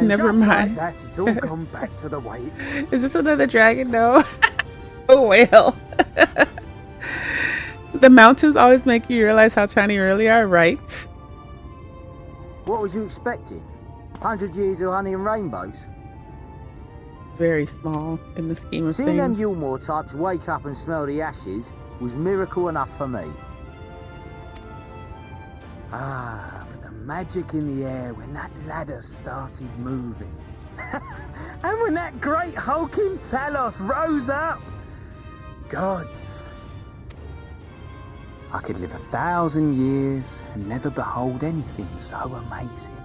Never just like mind. that, it's all gone back to the way it was. Is this another dragon? No. It's a whale. The mountains always make you realize how tiny you really are, right? What was you expecting? 100 years of honey and rainbows? Very small in the scheme of Seeing them things. Yulmore types wake up and smell the ashes was miracle enough for me. Ah, but the magic in the air when that ladder started moving. And when that great hulking Talos rose up. Gods, I could live 1,000 years and never behold anything so amazing.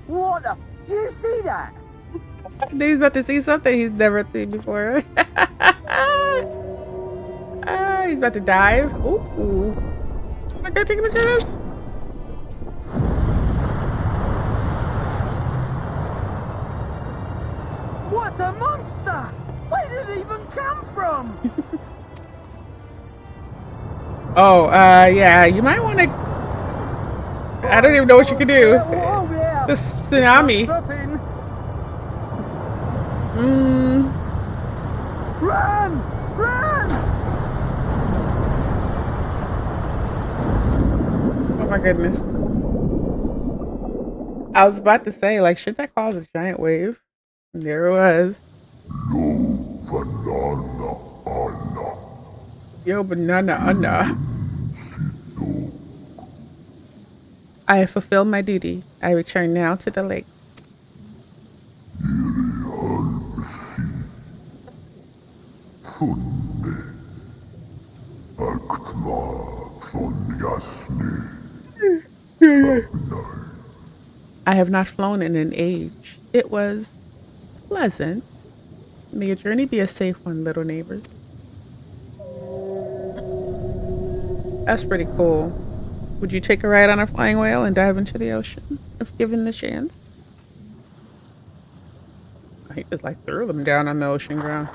What the? Do you see that? He's about to see something he's never seen before. He's about to dive. Ooh. Oh my god, take a picture of this. What a monster! Where did it even come from? Oh, yeah, you might want to. I don't even know what you can do. Oh, yeah. The tsunami. Run! Run! Oh my goodness. I was about to say, like, should that cause a giant wave? And there it was. Yo, banana, Anna. I have fulfilled my duty. I return now to the lake. I have not flown in an age. It was pleasant. May your journey be a safe one, little neighbors. That's pretty cool. Would you take a ride on a flying whale and dive into the ocean if given the chance? He just like threw them down on the ocean ground.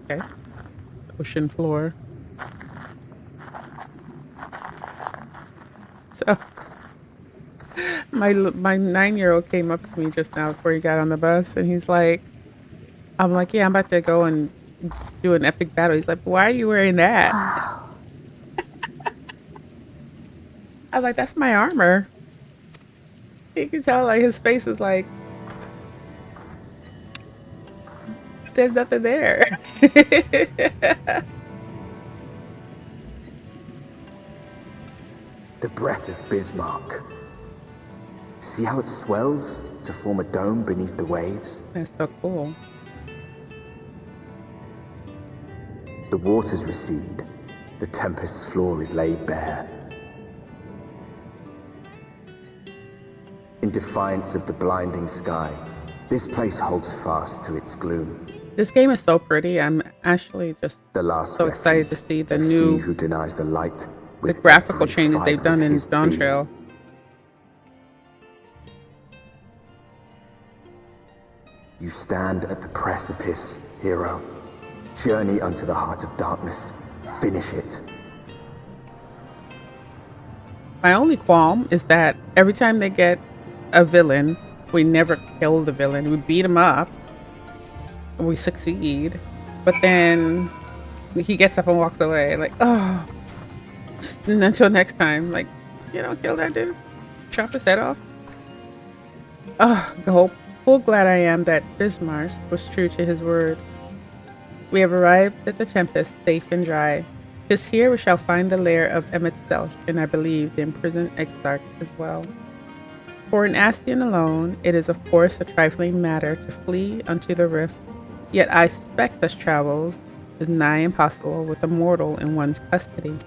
Okay. Ocean floor. So my 9-year-old came up to me just now before he got on the bus and he's like, I'm like, yeah, I'm about to go and do an epic battle. He's like, why are you wearing that? I was like, that's my armor. You can tell like his face is like, there's nothing there. The breath of Bismarck. See how it swells to form a dome beneath the waves? That's so cool. The waters recede. The tempest's floor is laid bare. In defiance of the blinding sky, this place holds fast to its gloom. This game is so pretty. I'm actually just The last so excited to see the of new he who denies the light the with graphical every changes they've fibre of done in his Dawn being. Trail. You stand at the precipice, hero. Journey unto the heart of darkness. Finish it. My only qualm is that every time they get a villain, we never kill the villain. We beat him up. And we succeed. But then he gets up and walks away. Like, oh. And until next time, like, you don't kill that dude. Chop his head off. Oh, full glad I am that Bismarck was true to his word. We have arrived at the Tempest, safe and dry. 'Tis here we shall find the lair of Emmet Selch, and I believe the imprisoned Exarch as well. For an Astion alone, it is of course a trifling matter to flee unto the rift, yet I suspect such travels is nigh impossible with a mortal in one's custody.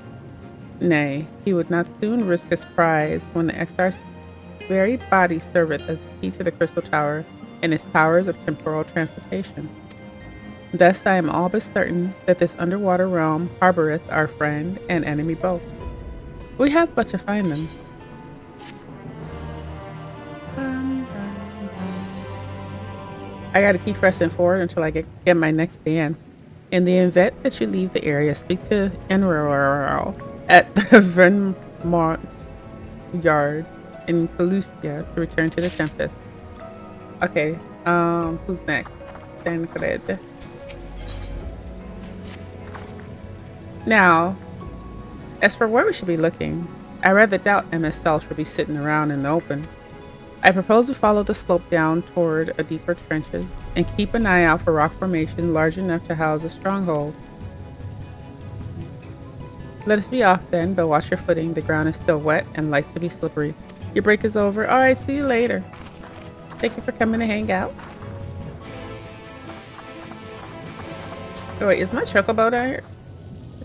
Nay, he would not soon risk his prize when the Exarch's very body serveth as the key to the Crystal Tower and his powers of temporal transportation. Thus I am all but certain that this underwater realm harboreth our friend and enemy both. We have but to find them. I gotta keep pressing forward until I get my next dance. In the event that you leave the area, speak to Enrorl at the Vermont Yard in Calusia to return to the Tempest. Okay, who's next? Tancred. Now, as for where we should be looking, I rather doubt MSL should be sitting around in the open. I propose we follow the slope down toward a deeper trenches and keep an eye out for rock formation large enough to house a stronghold. Let us be off then, but watch your footing. The ground is still wet and like to be slippery. Your break is over. Alright, see you later. Thank you for coming to hang out. Oh, wait, is my chocobo down here?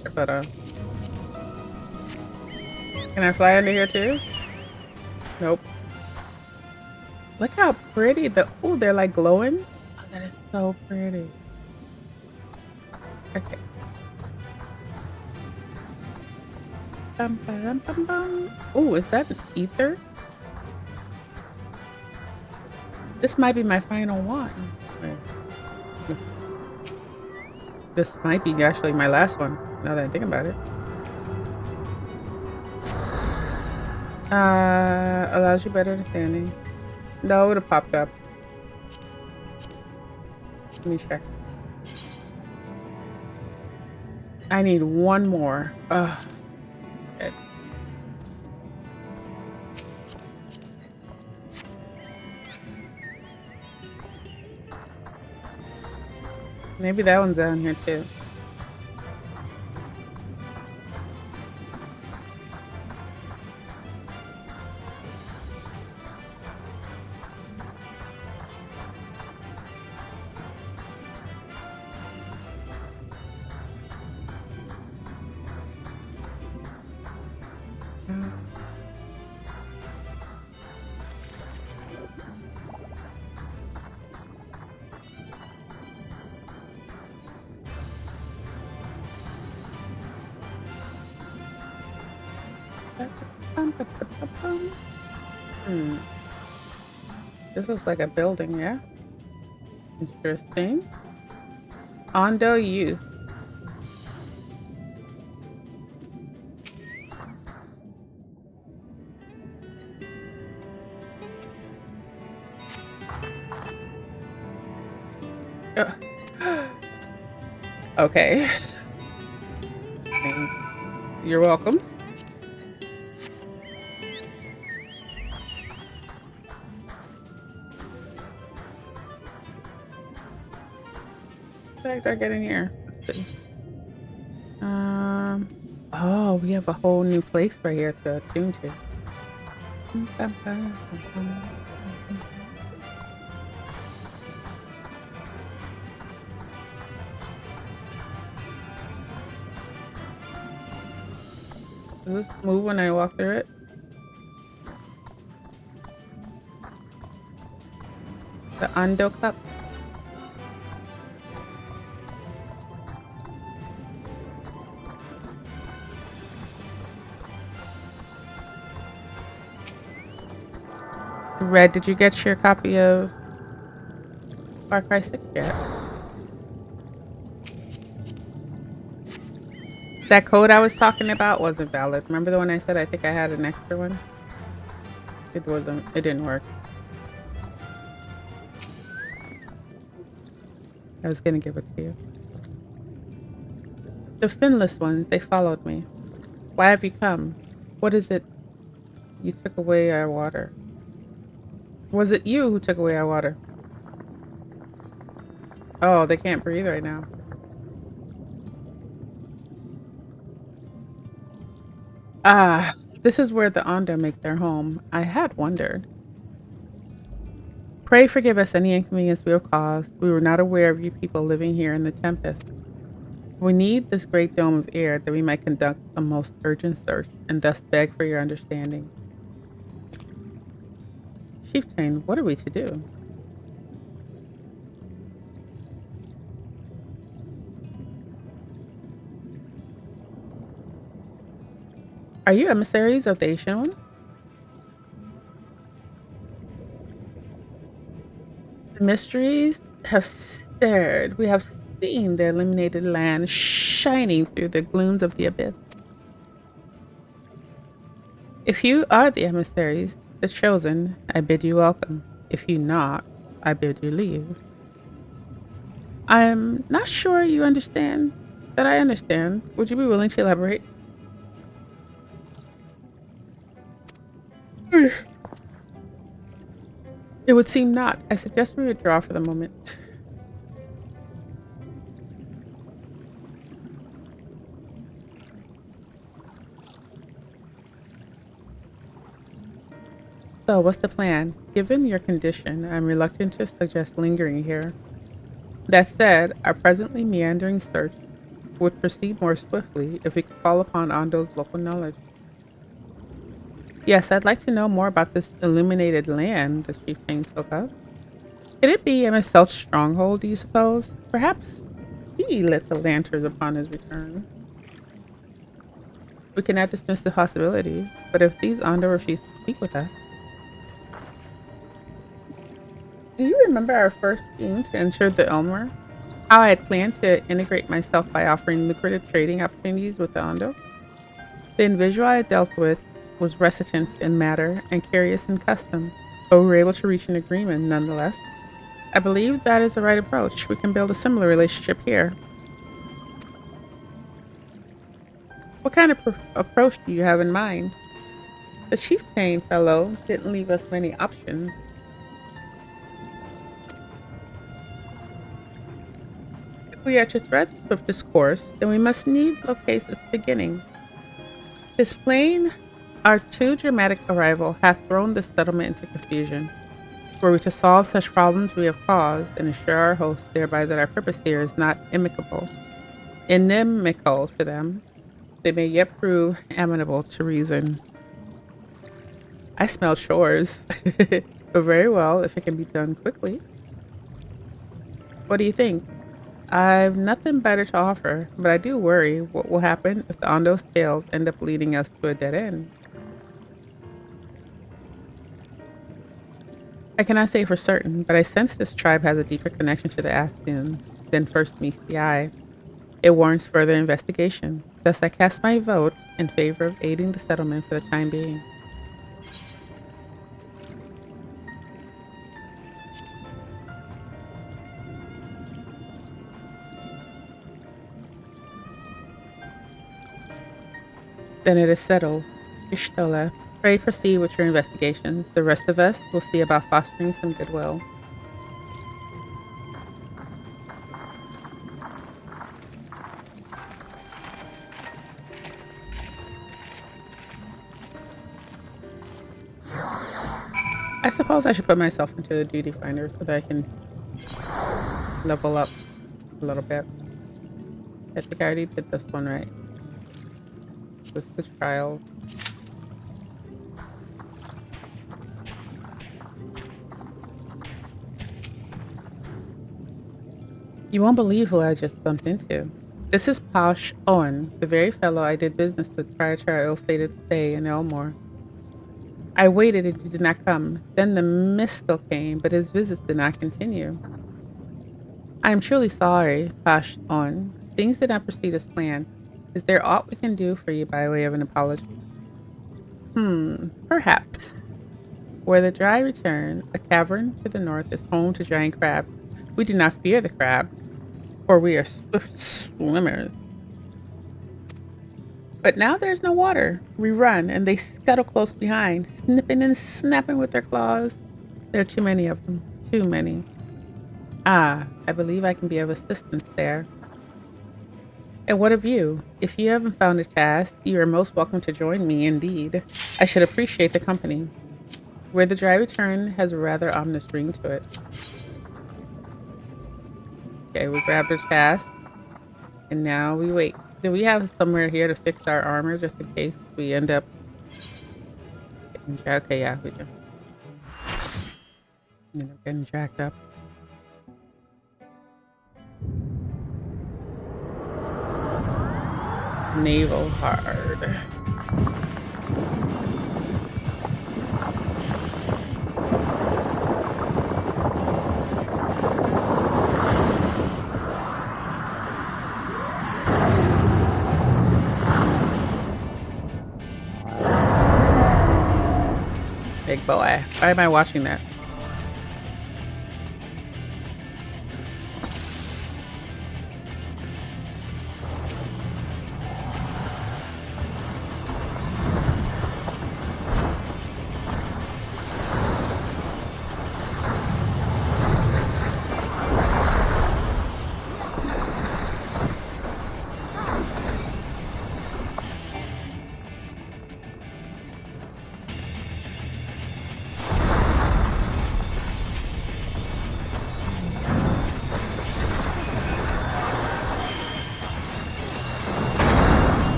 Chocobo. Can I fly under here too? Nope. Look how pretty oh, they're like glowing. Oh, that is so pretty. Okay. Oh, is that an ether? This might be my final one. This might be actually my last one, now that I think about it. Allows you better understanding. No, it would have popped up. Let me check. I need one more. Ugh. Shit. Maybe that one's down here too. This looks like a building, yeah? Interesting. Ondo Youth. Okay. You're welcome. How did I get in here? Let's see. Oh, we have a whole new place right here to attune to. Does this move when I walk through it? The Ando Cup. Red, did you get your copy of Far Cry 6 yet? That code I was talking about wasn't valid. Remember the one I said I think I had an extra one? It didn't work. I was gonna give it to you. The finless ones, they followed me. Why have you come? What is it? You took away our water. Was it you who took away our water? Oh, they can't breathe right now. Ah, this is where the Ondo make their home. I had wondered. Pray forgive us any inconvenience we have caused. We were not aware of you people living here in the Tempest. We need this great dome of air that we might conduct a most urgent search and thus beg for your understanding. Chieftain, what are we to do? Are you emissaries of the Ancient One? The mysteries have stirred. We have seen the illuminated land shining through the glooms of the abyss. If you are the emissaries, the chosen, I bid you welcome. If you not, I bid you leave. I'm not sure you understand that I understand. Would you be willing to elaborate? It would seem not. I suggest we withdraw for the moment. So, what's the plan? Given your condition, I'm reluctant to suggest lingering here. That said, our presently meandering search would proceed more swiftly if we could call upon Ando's local knowledge. Yes, I'd like to know more about this illuminated land the chieftain spoke of. Could it be MSL's stronghold, do you suppose? Perhaps he lit the lanterns upon his return. We cannot dismiss the possibility, but if these Ando refuse to speak with us... Do you remember our first scheme to enter the Elmer? How I had planned to integrate myself by offering lucrative trading opportunities with the Ando? The individual I had dealt with was reticent in matter and curious in custom, but we were able to reach an agreement nonetheless. I believe that is the right approach. We can build a similar relationship here. What kind of approach do you have in mind? The chieftain fellow didn't leave us many options. If we are to thread with this course, then we must needs locate its beginning. This plain, our too dramatic arrival hath thrown this settlement into confusion. Were we to solve such problems we have caused, and assure our hosts thereby that our purpose here is not inimical to them, they may yet prove amenable to reason. I smell chores, but very well if it can be done quickly. What do you think? I've nothing better to offer, but I do worry what will happen if the Ando's tales end up leading us to a dead end. I cannot say for certain, but I sense this tribe has a deeper connection to the Aston than first meets the eye. It warrants further investigation. Thus I cast my vote in favor of aiding the settlement for the time being. Then it is settled. Ishtala, pray proceed with your investigation. The rest of us will see about fostering some goodwill. I suppose I should put myself into the duty finder so that I can level up a little bit. I think I already did this one right. This is the trial. You won't believe who I just bumped into. This is Posh Owen, the very fellow I did business with prior to our ill-fated stay in Elmore. I waited and he did not come. Then the Mistle came, but his visits did not continue. I am truly sorry, Posh Owen. Things did not proceed as planned. Is there aught we can do for you by way of an apology? Perhaps. Where the dry return, a cavern to the north is home to giant crabs. We do not fear the crab, for we are swift swimmers. But now there's no water. We run, and they scuttle close behind, snipping and snapping with their claws. There are too many of them. Too many. Ah, I believe I can be of assistance there. And what of you? If you haven't found a task, you are most welcome to join me, indeed. I should appreciate the company. Where the dry return has a rather ominous ring to it. Okay, we grabbed our task. And now we wait. Do we have somewhere here to fix our armor just in case we end up getting jacked? Okay, yeah, we do. End up getting jacked up. Naval hard. Big boy. Why am I watching that?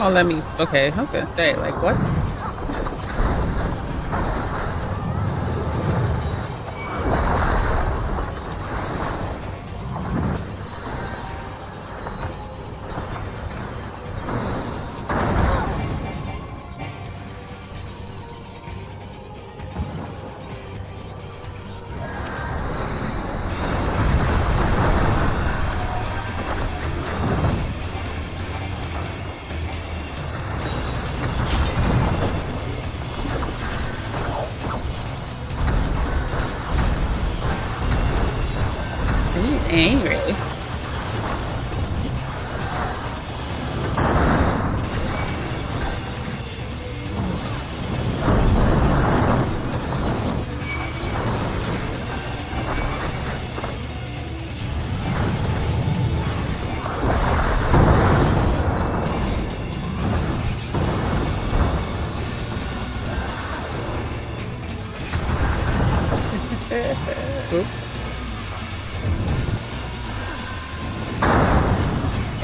gonna let me. Okay, I was gonna say, like, what? Angry. Oops.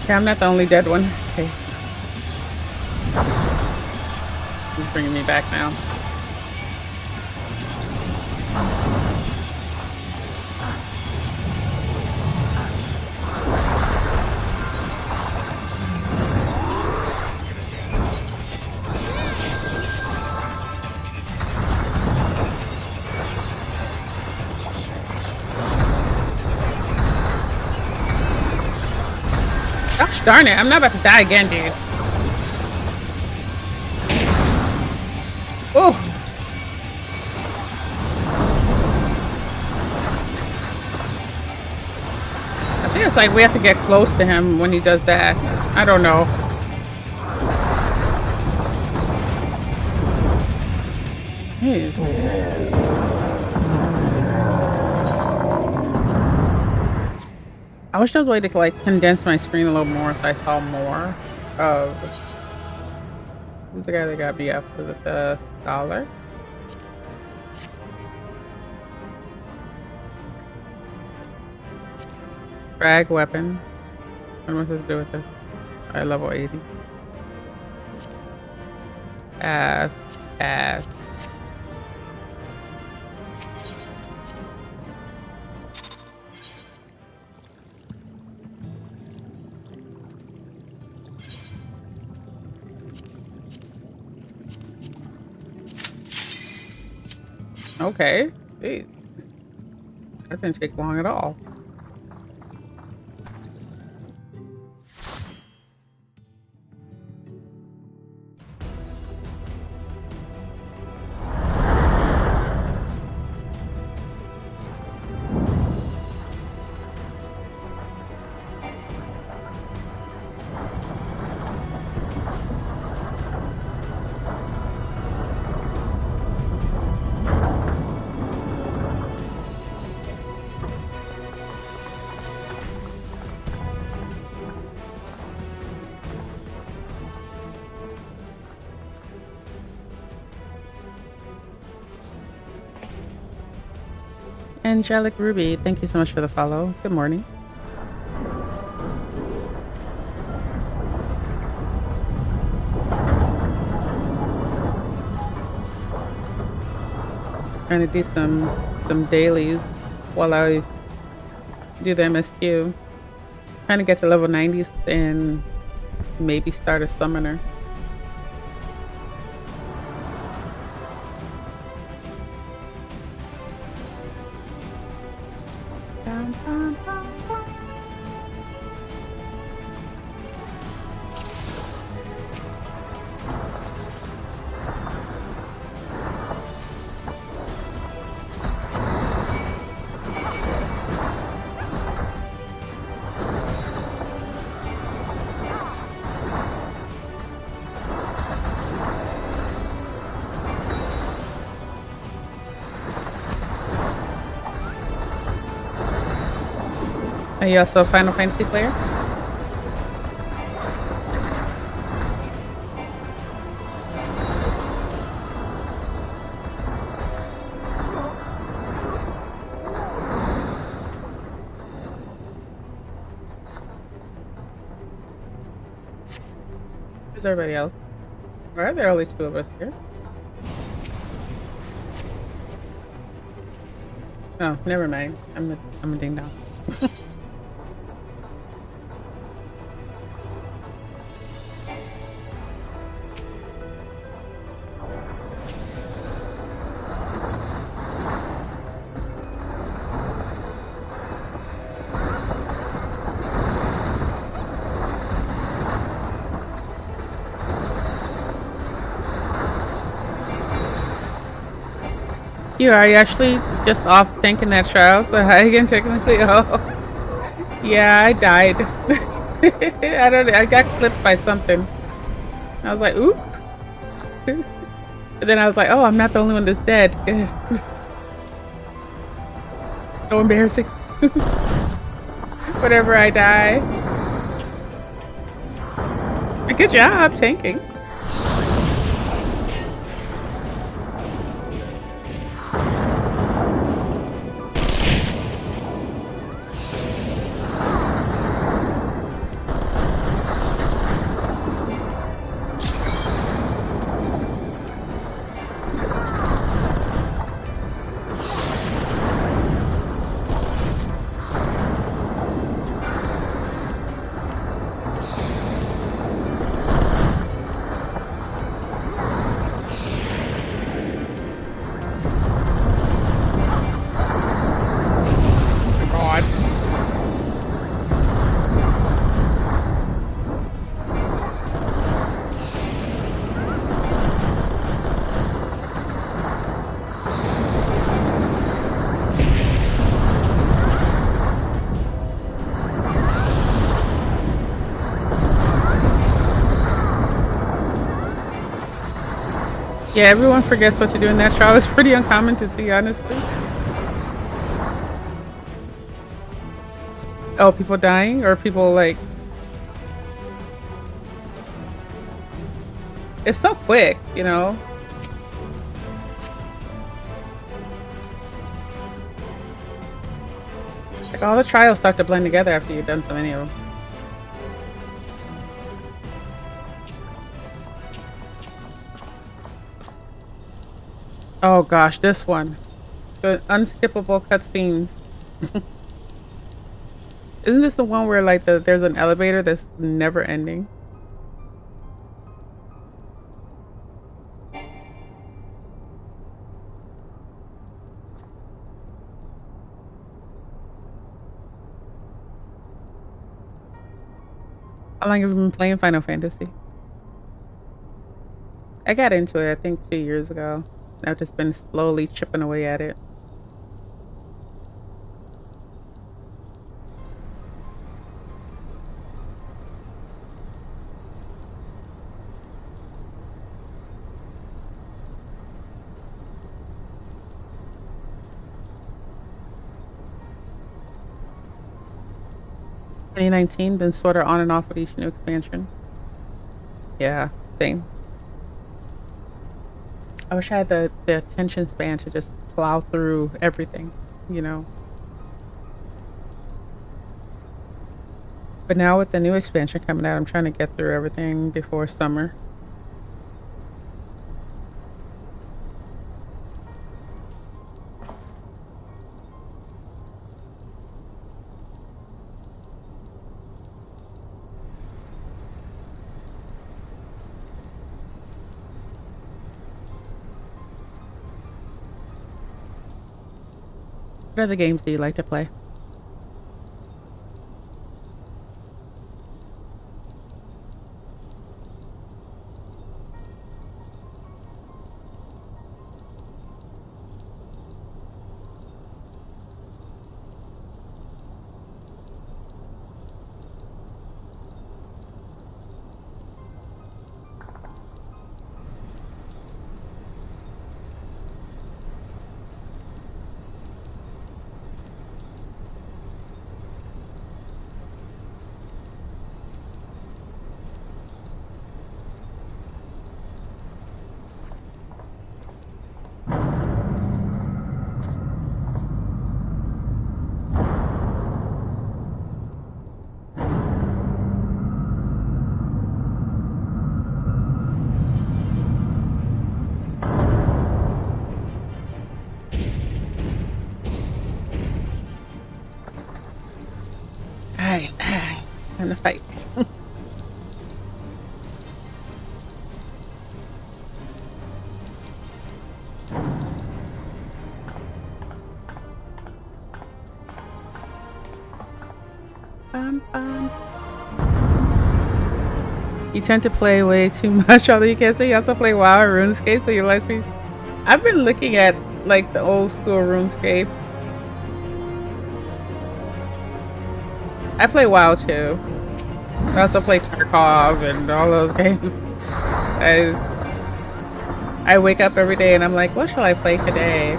Okay, I'm not the only dead one. Okay. He's bringing me back now. Gosh darn it, I'm not about to die again, dude. Oh. I think it's like we have to get close to him when he does that. I don't know. Jeez. I wish there was a way to like condense my screen a little more so I saw more of who's the guy that got BF? Was it the scholar? Frag weapon. What am I supposed to do with this? Alright, level 80. Pass. Pass. Okay. Jeez. That didn't take long at all. Angelic Ruby, thank you so much for the follow. Good morning. Trying to do some dailies while I do the MSQ. Trying to get to level 90s and maybe start a summoner. Are you also a Final Fantasy player? Where's everybody else? Why are there only two of us here? Oh, never mind. I'm a ding dong. You are you actually just off tanking that trial? So I can technically. Oh, yeah, I died. I don't. I got clipped by something. I was like, oop. But then I was like, oh, I'm not the only one that's dead. So embarrassing. Whenever I die. Good job tanking. Yeah, everyone forgets what to do in that trial. It's pretty uncommon to see, honestly. Oh, people dying or people like... It's so quick, you know? Like all the trials start to blend together after you've done so many of them. Oh gosh, this one. The unskippable cutscenes. Isn't this the one where like there's an elevator that's never ending? How long have you been playing Final Fantasy? I got into it, I think 2 years ago. I've just been slowly chipping away at it. (2019) been sort of on and off with each new expansion. Yeah, same. I wish I had the attention span to just plow through everything, you know. But now with the new expansion coming out, I'm trying to get through everything before summer. What other games do you like to play? Time to fight. You tend to play way too much, although you can't say you also play WoW or RuneScape, so your life stream. I've been looking at like the old school RuneScape. I play WoW too. I also play Tarkov and all those games. I wake up every day and I'm like, what shall I play today?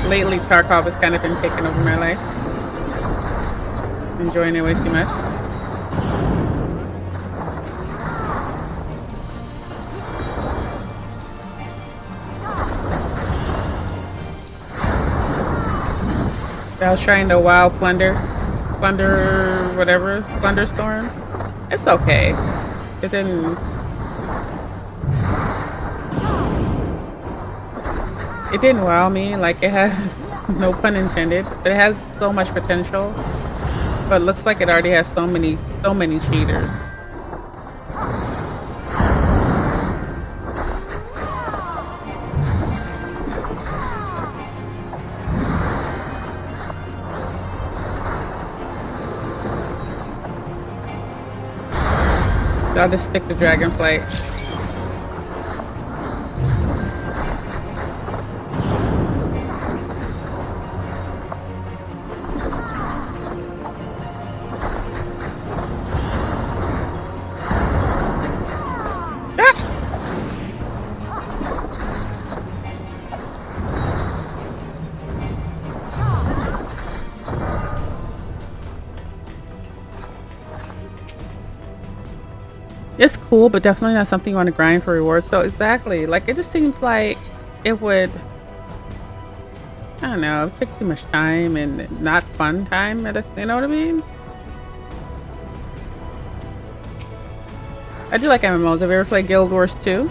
Lately, Tarkov has kind of been taking over my life. Enjoying it way too much. I was trying the WoW Plunder, whatever, Thunderstorm. It's okay. It didn't wow me. Like, it has, no pun intended, but it has so much potential. But it looks like it already has so many cheaters. So I'll just stick to Dragonflight. It's cool, but definitely not something you want to grind for rewards. So exactly, like, it just seems like it would, I don't know, take too much time and not fun time. You know what I mean? I do like MMOs. Have you ever played Guild Wars 2?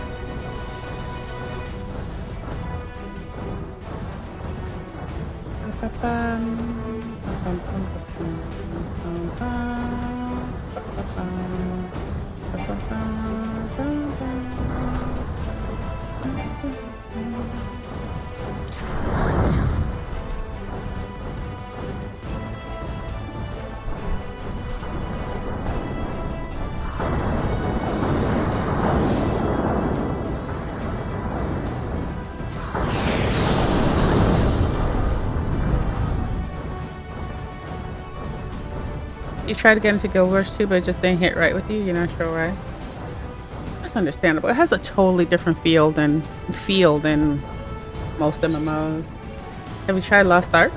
You tried to get into Guild Wars 2, but it just didn't hit right with you. You're not sure why. That's understandable. It has a totally different feel than most MMOs. Have you tried Lost Ark?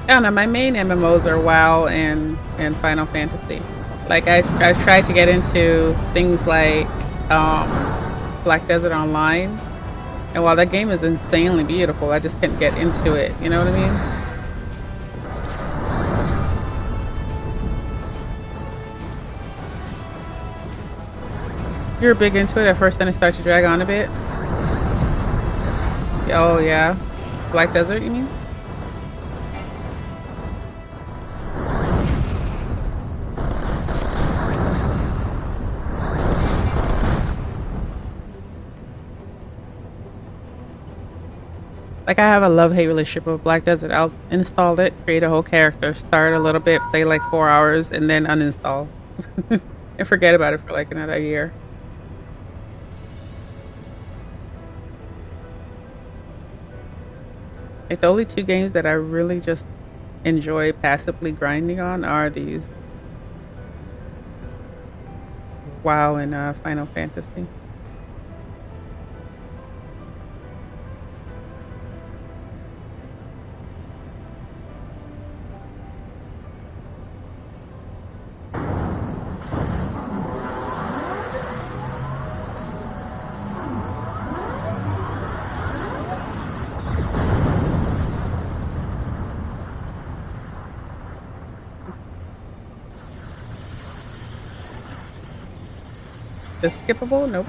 I don't know. My main MMOs are WoW and Final Fantasy. Like, I've tried to get into things like Black Desert Online. And while that game is insanely beautiful, I just can't get into it. You know what I mean? You were big into it at first, then it started to drag on a bit. Oh yeah, Black Desert, you mean? Like, I have a love-hate relationship with Black Desert. I'll install it, create a whole character, start a little bit, play like 4 hours, and then uninstall. And forget about it for like another year. Like, the only 2 games that I really just enjoy passively grinding on are these. WoW and Final Fantasy. Is skippable? Nope.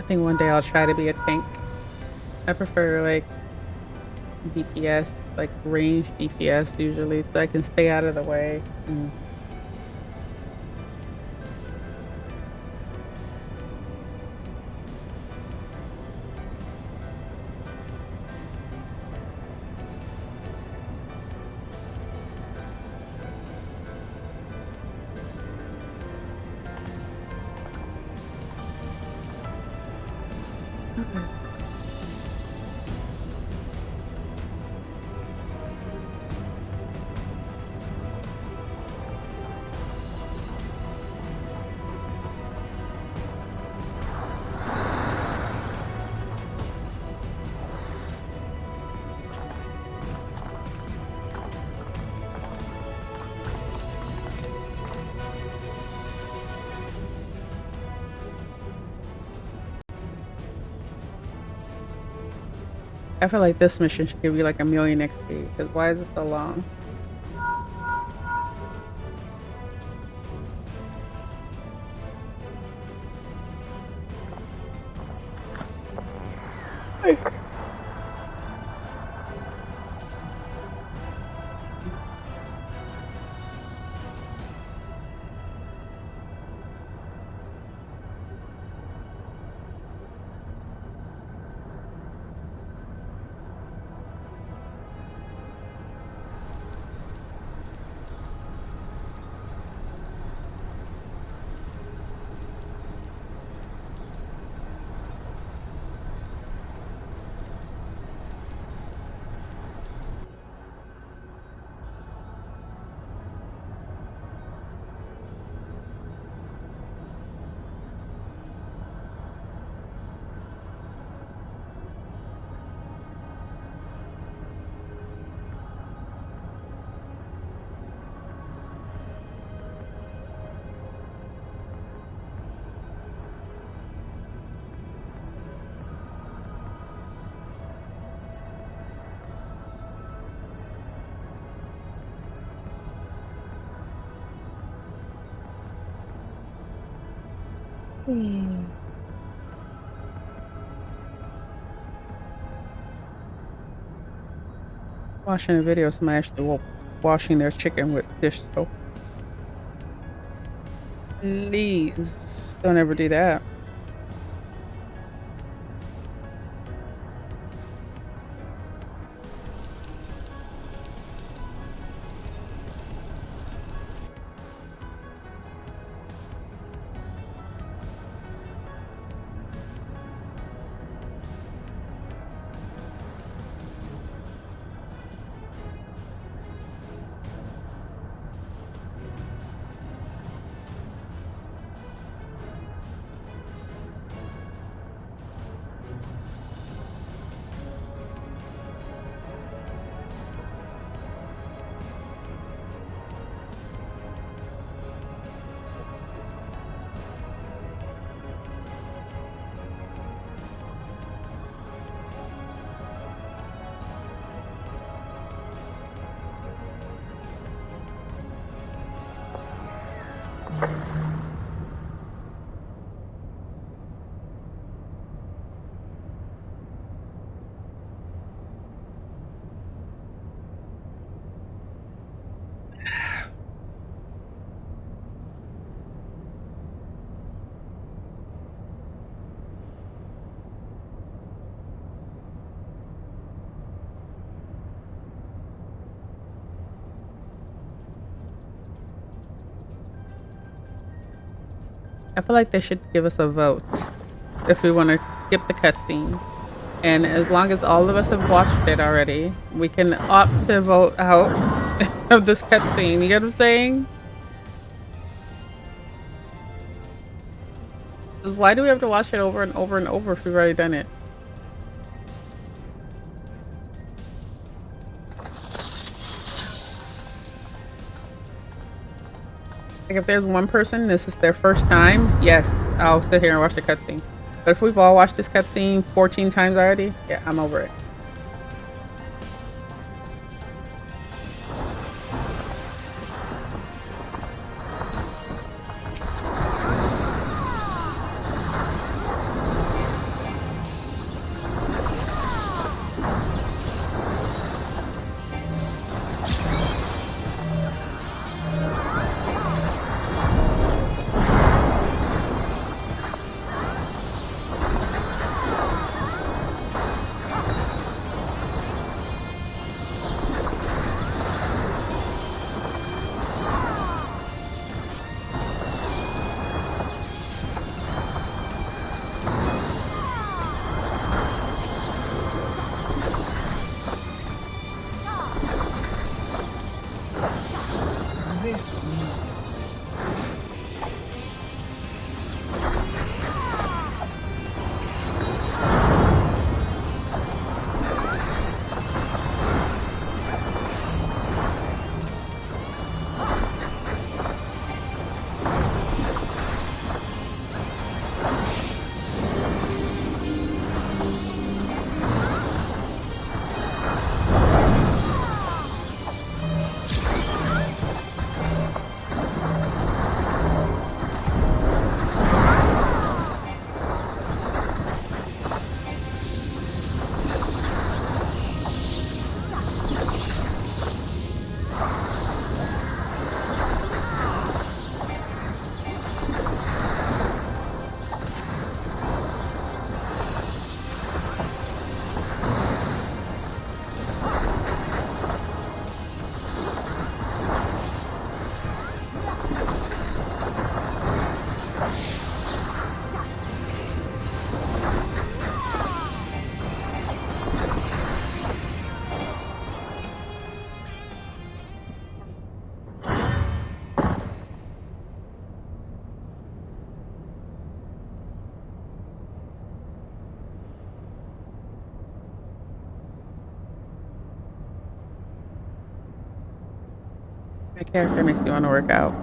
think one day I'll try to be a tank. I prefer like DPS, like range DPS usually, so I can stay out of the way. I feel like this mission should give you like 1,000,000 XP, because why is it so long? Watching a video of somebody actually washing their chicken with dish soap. Please don't ever do that. I feel like they should give us a vote if we want to skip the cutscene. And as long as all of us have watched it already, we can opt to vote out of this cutscene. You get what I'm saying? Why do we have to watch it over and over and over if we've already done it? Like if there's one person, this is their first time, yes, I'll sit here and watch the cutscene. But if we've all watched this cutscene 14 times already, yeah, I'm over it. That character makes me want to work out.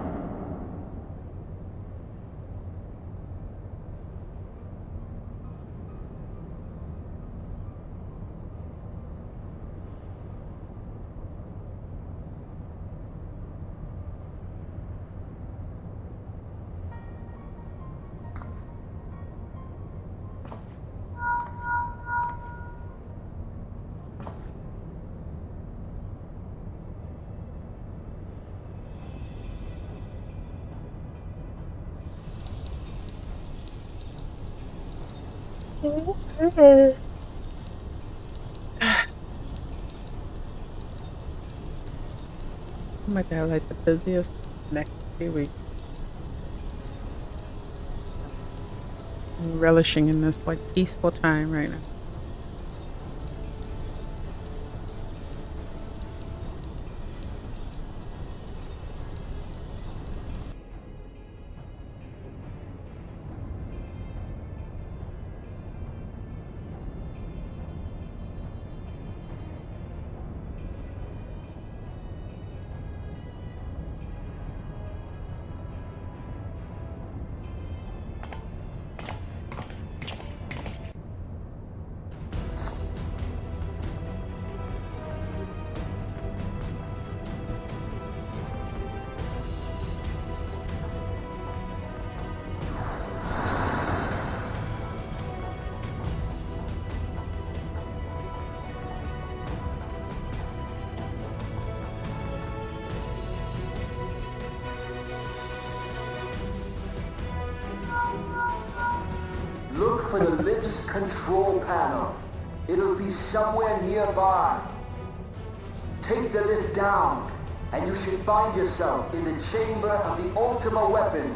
I might have like the busiest next few weeks. I'm relishing in this like peaceful time right now. Look for the lift's control panel. It'll be somewhere nearby. Take the lift down, and you should find yourself in the chamber of the Ultima weapon.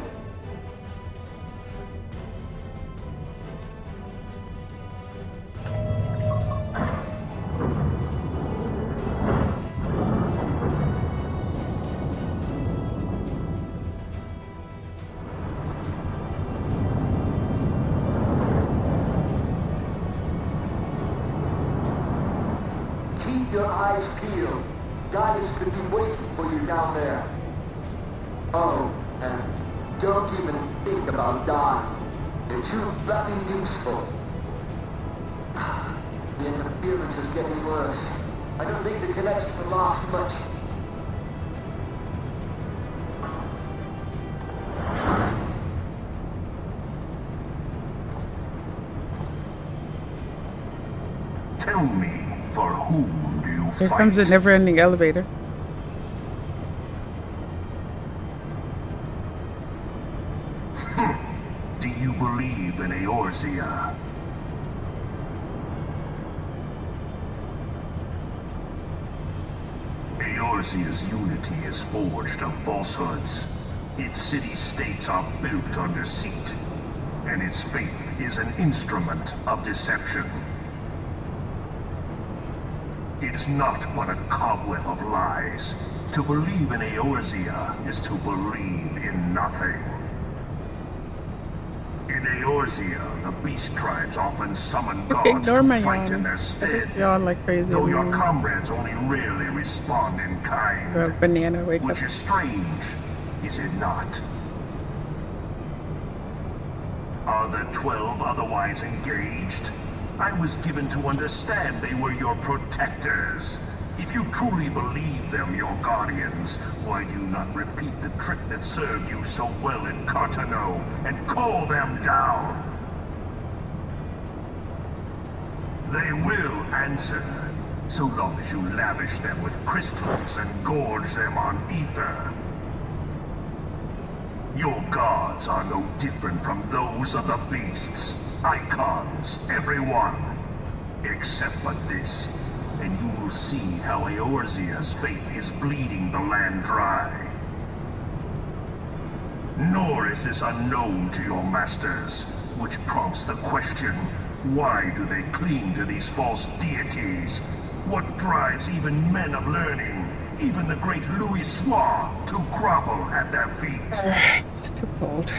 Keep your eyes peeled. Goddess could be waiting for you down there. Oh, and don't even think about dying. They're too bloody useful. The interference is getting worse. I don't think the connection will last much. Tell me, for whom do you Here fight? comes a never-ending elevator. Do you believe in Eorzea? Eorzea's unity is forged of falsehoods. Its city-states are built on deceit, and its faith is an instrument of deception. It is not but a cobweb of lies. To believe in Eorzea is to believe in nothing. In Eorzea, the beast tribes often summon gods Ignore my to fight yawn. in their stead. Yawn like crazy. Though your comrades only rarely respond in kind. Banana, wake Which up. is strange, is it not? Are the 12 otherwise engaged? I was given to understand they were your protectors. If you truly believe them your guardians, why do you not repeat the trick that served you so well in Cartano and call them down? They will answer, so long as you lavish them with crystals and gorge them on ether. Your gods are no different from those of the beasts. Icons, every one. Except but this, and you will see how Eorzea's faith is bleeding the land dry. Nor is this unknown to your masters, which prompts the question, why do they cling to these false deities? What drives even men of learning, even the great Louis Soir, to grovel at their feet? It's too cold.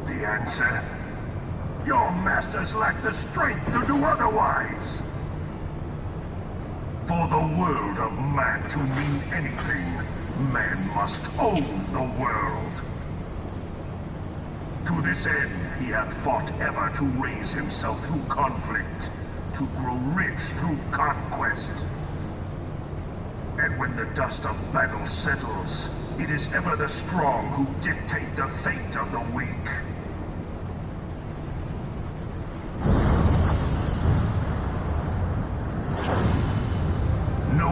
The answer? Your masters lack the strength to do otherwise. For the world of man to mean anything, man must own the world. To this end, he hath fought ever to raise himself through conflict, to grow rich through conquest. And when the dust of battle settles, it is ever the strong who dictate the fate of the weak.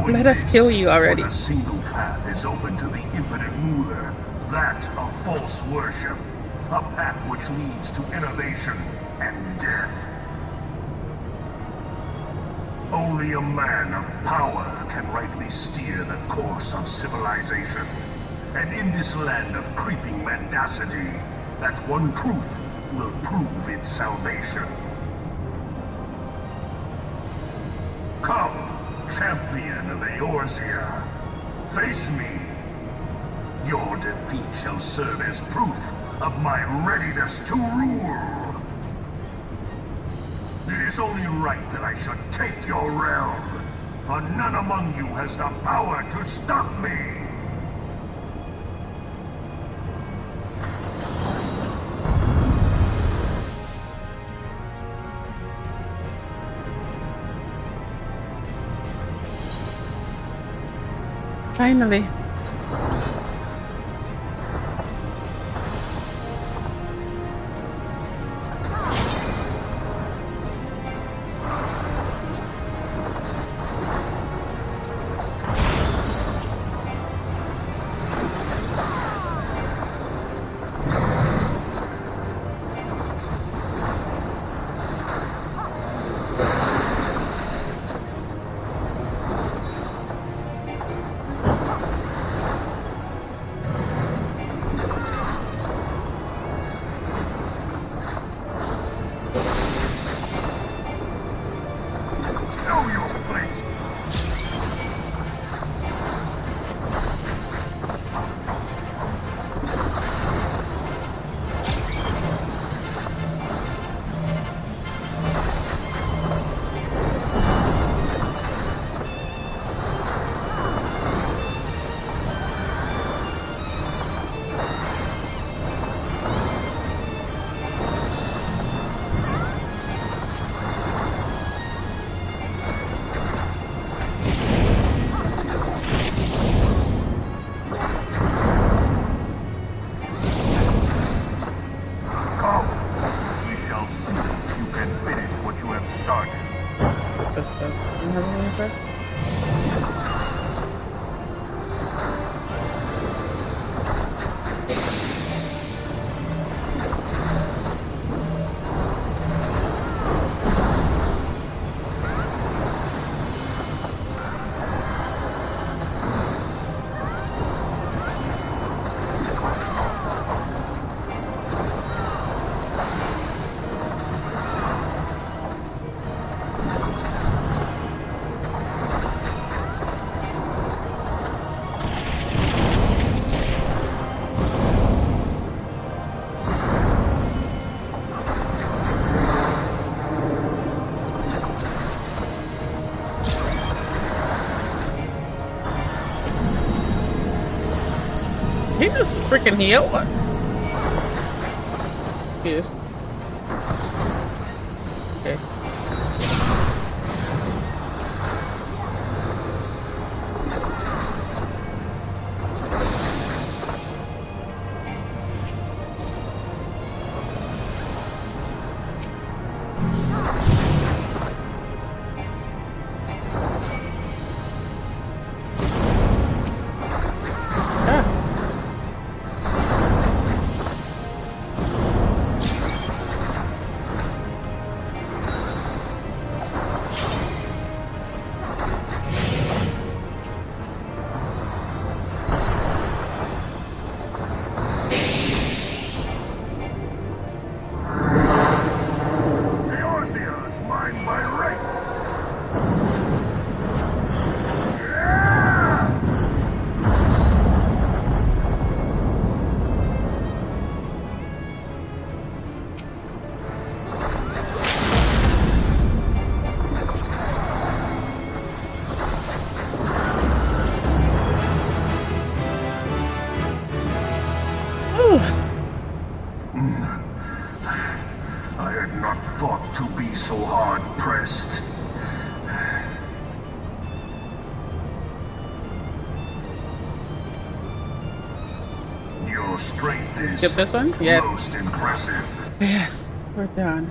Let us kill you already. A single path is open to the impotent ruler, that of false worship, a path which leads to innovation and death. Only a man of power can rightly steer the course of civilization. And in this land of creeping mendacity, that one truth will prove its salvation. Come, champion of Eorzea, face me. Your defeat shall serve as proof of my readiness to rule. It is only right that I should take your realm, for none among you has the power to stop me. Finally. He just freaking healed us. Yes. Okay. so hard pressed. Your strength is skip this one? Yes. most impressive. Yes, we're done.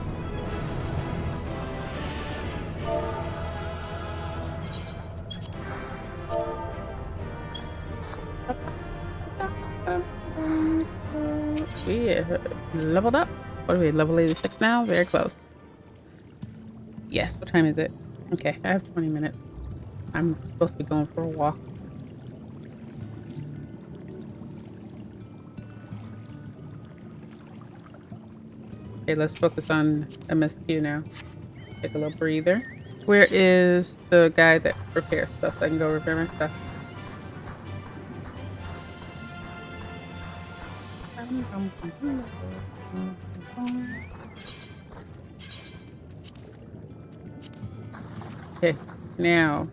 We leveled up. What are we, level 86 now? Very close. Yes, what time is it? Okay, I have 20 minutes. I'm supposed to be going for a walk. Okay, let's focus on MSQ now. Take a little breather. Where is the guy that repairs stuff so I can go repair my stuff? Okay, now.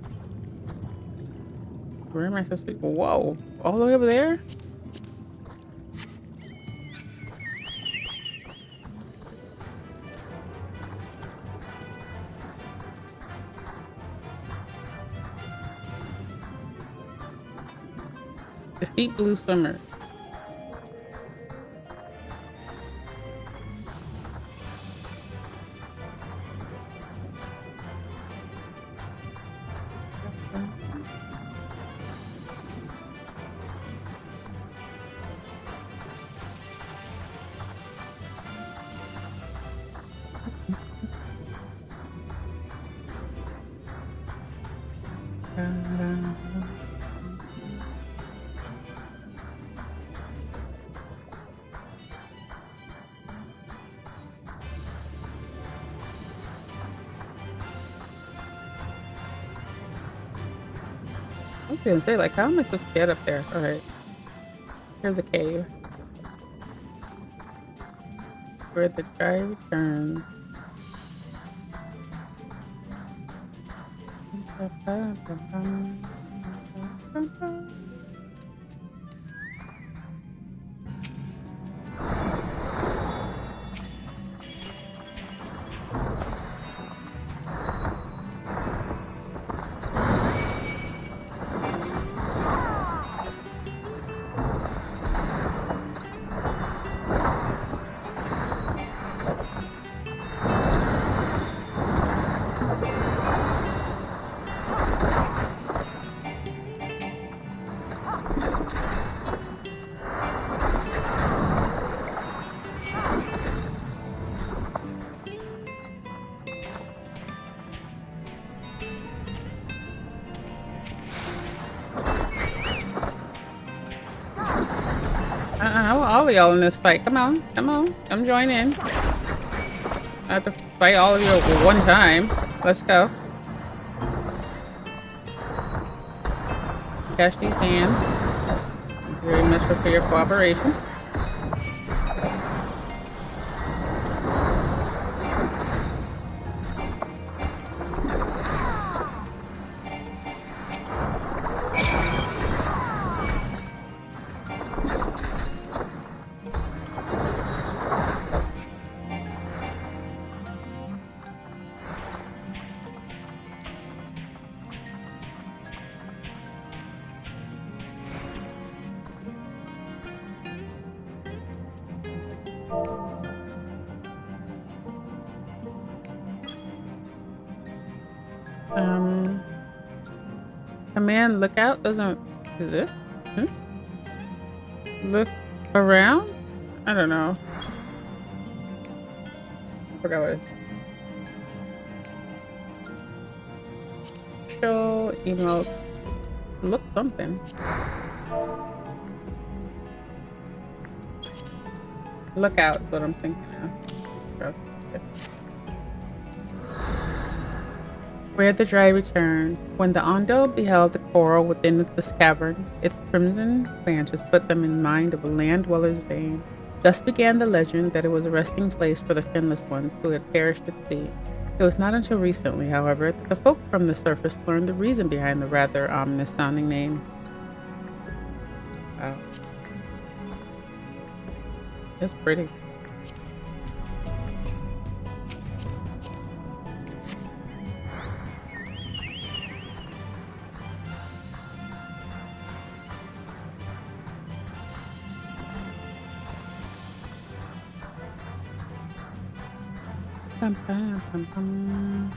Where am I supposed to be? Whoa, all the way over there? Defeat blue swimmer. I was gonna say, like, how am I supposed to get up there? Alright. Here's a cave. Where the dry returns. All of y'all in this fight. Come on, come on, come join in. I have to fight all of you at one time. Let's go. Cash these hands. Thank you very much for your cooperation. Command lookout doesn't exist. Look around? I don't know. I forgot what it is. Show emote. Look something. Lookout is what I'm thinking of. Where the dry returned. When the Ondo beheld the coral within this cavern, its crimson branches put them in mind of a land dweller's vein. Thus began the legend that it was a resting place for the finless ones who had perished at sea. It was not until recently, however, that the folk from the surface learned the reason behind the rather ominous sounding name. Wow. It's pretty. Bum, bum, bum, bum.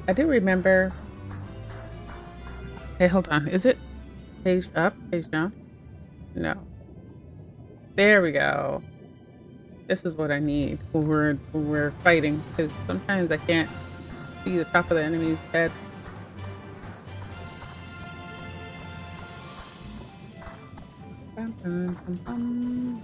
I do remember. Hey, hold on. Is it page up, page down? No. There we go. This is what I need when we're fighting, because sometimes I can't see the top of the enemy's head. Bum, bum, bum, bum.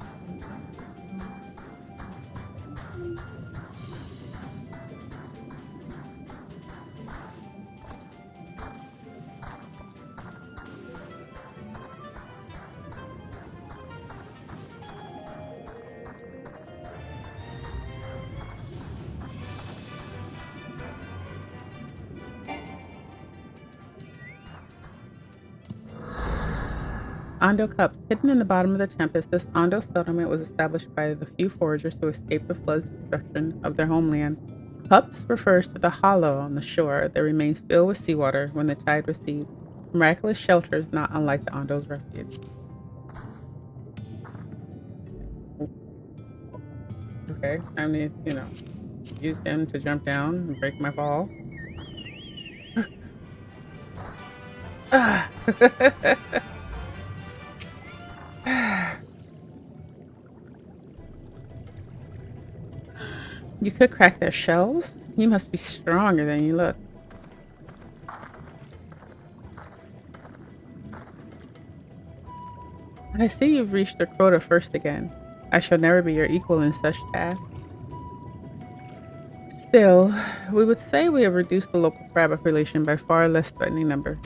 Ondo Cups. Hidden in the bottom of the Tempest, this Ondo settlement was established by the few foragers who escaped the flood's destruction of their homeland. Cups refers to the hollow on the shore that remains filled with seawater when the tide recedes. Miraculous shelters not unlike the Ondo's refuge. Okay, I need, use him to jump down and break my fall. You could crack their shells? You must be stronger than you look. I see you've reached your quota first again. I shall never be your equal in such tasks. Still, we would say we have reduced the local crab population by far less threatening number.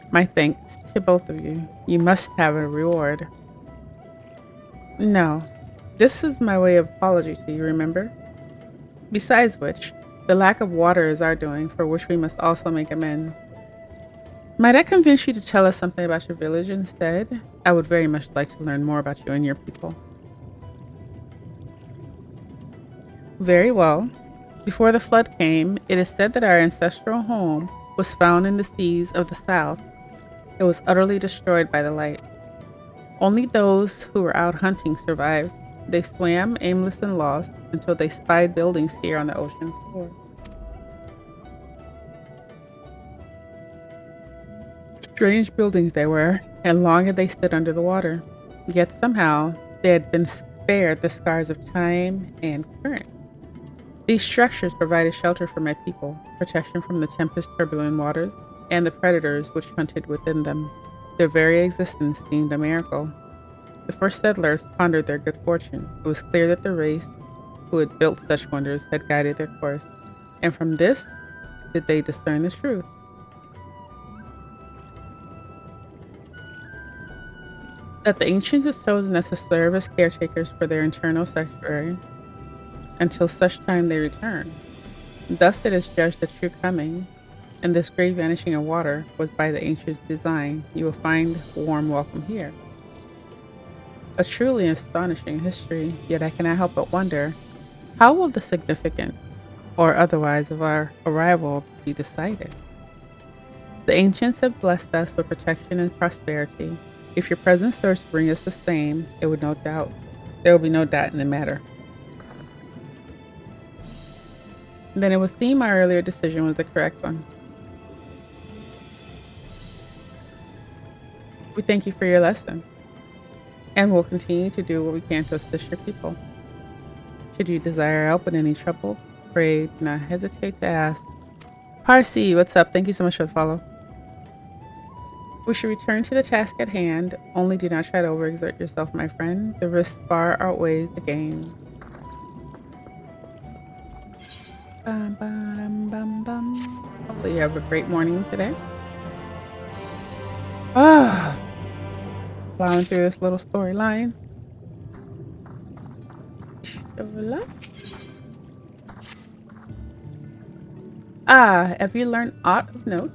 My thanks to both of you. You must have a reward. No, this is my way of apology to you, remember? Besides which, the lack of water is our doing, for which we must also make amends. Might I convince you to tell us something about your village instead? I would very much like to learn more about you and your people. Very well. Before the flood came, it is said that our ancestral home was found in the seas of the south. It was utterly destroyed by the light. Only those who were out hunting survived. They swam aimless and lost until they spied buildings here on the ocean floor. Strange buildings they were, and long had they stood under the water. Yet somehow they had been spared the scars of time and current. These structures provided shelter for my people, protection from the tempest's turbulent waters, and the predators which hunted within them. Their very existence seemed a miracle. The first settlers pondered their good fortune. It was clear that the race who had built such wonders had guided their course, and from this did they discern the truth. That the ancients had chosen us to serve as caretakers for their internal sanctuary until such time they return. Thus it is judged that your coming and this great vanishing of water was by the ancients' design. You will find warm welcome here. A truly astonishing history, yet I cannot help but wonder, how will the significance or otherwise of our arrival be decided? The ancients have blessed us with protection and prosperity. If your presence serves to bring us the same, there will be no doubt in the matter. Then it would seem our earlier decision was the correct one. We thank you for your lesson, and will continue to do what we can to assist your people. Should you desire help in any trouble, pray do not hesitate to ask. Parsi, what's up? Thank you so much for the follow. We should return to the task at hand, only do not try to overexert yourself, my friend. The risk far outweighs the gain. Bum, bum, bum, bum. Hopefully you have a great morning today. plowing through this little storyline. Ah, have you learned aught of note?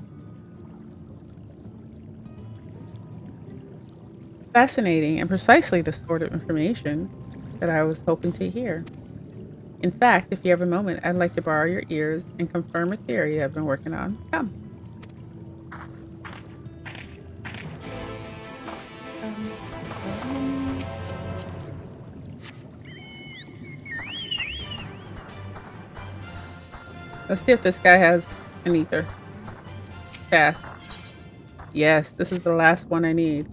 Fascinating, and precisely the sort of information that I was hoping to hear. In fact, if you have a moment, I'd like to borrow your ears and confirm a theory I've been working on. Come. Let's see if this guy has an ether. Fast. Yes, this is the last one I need.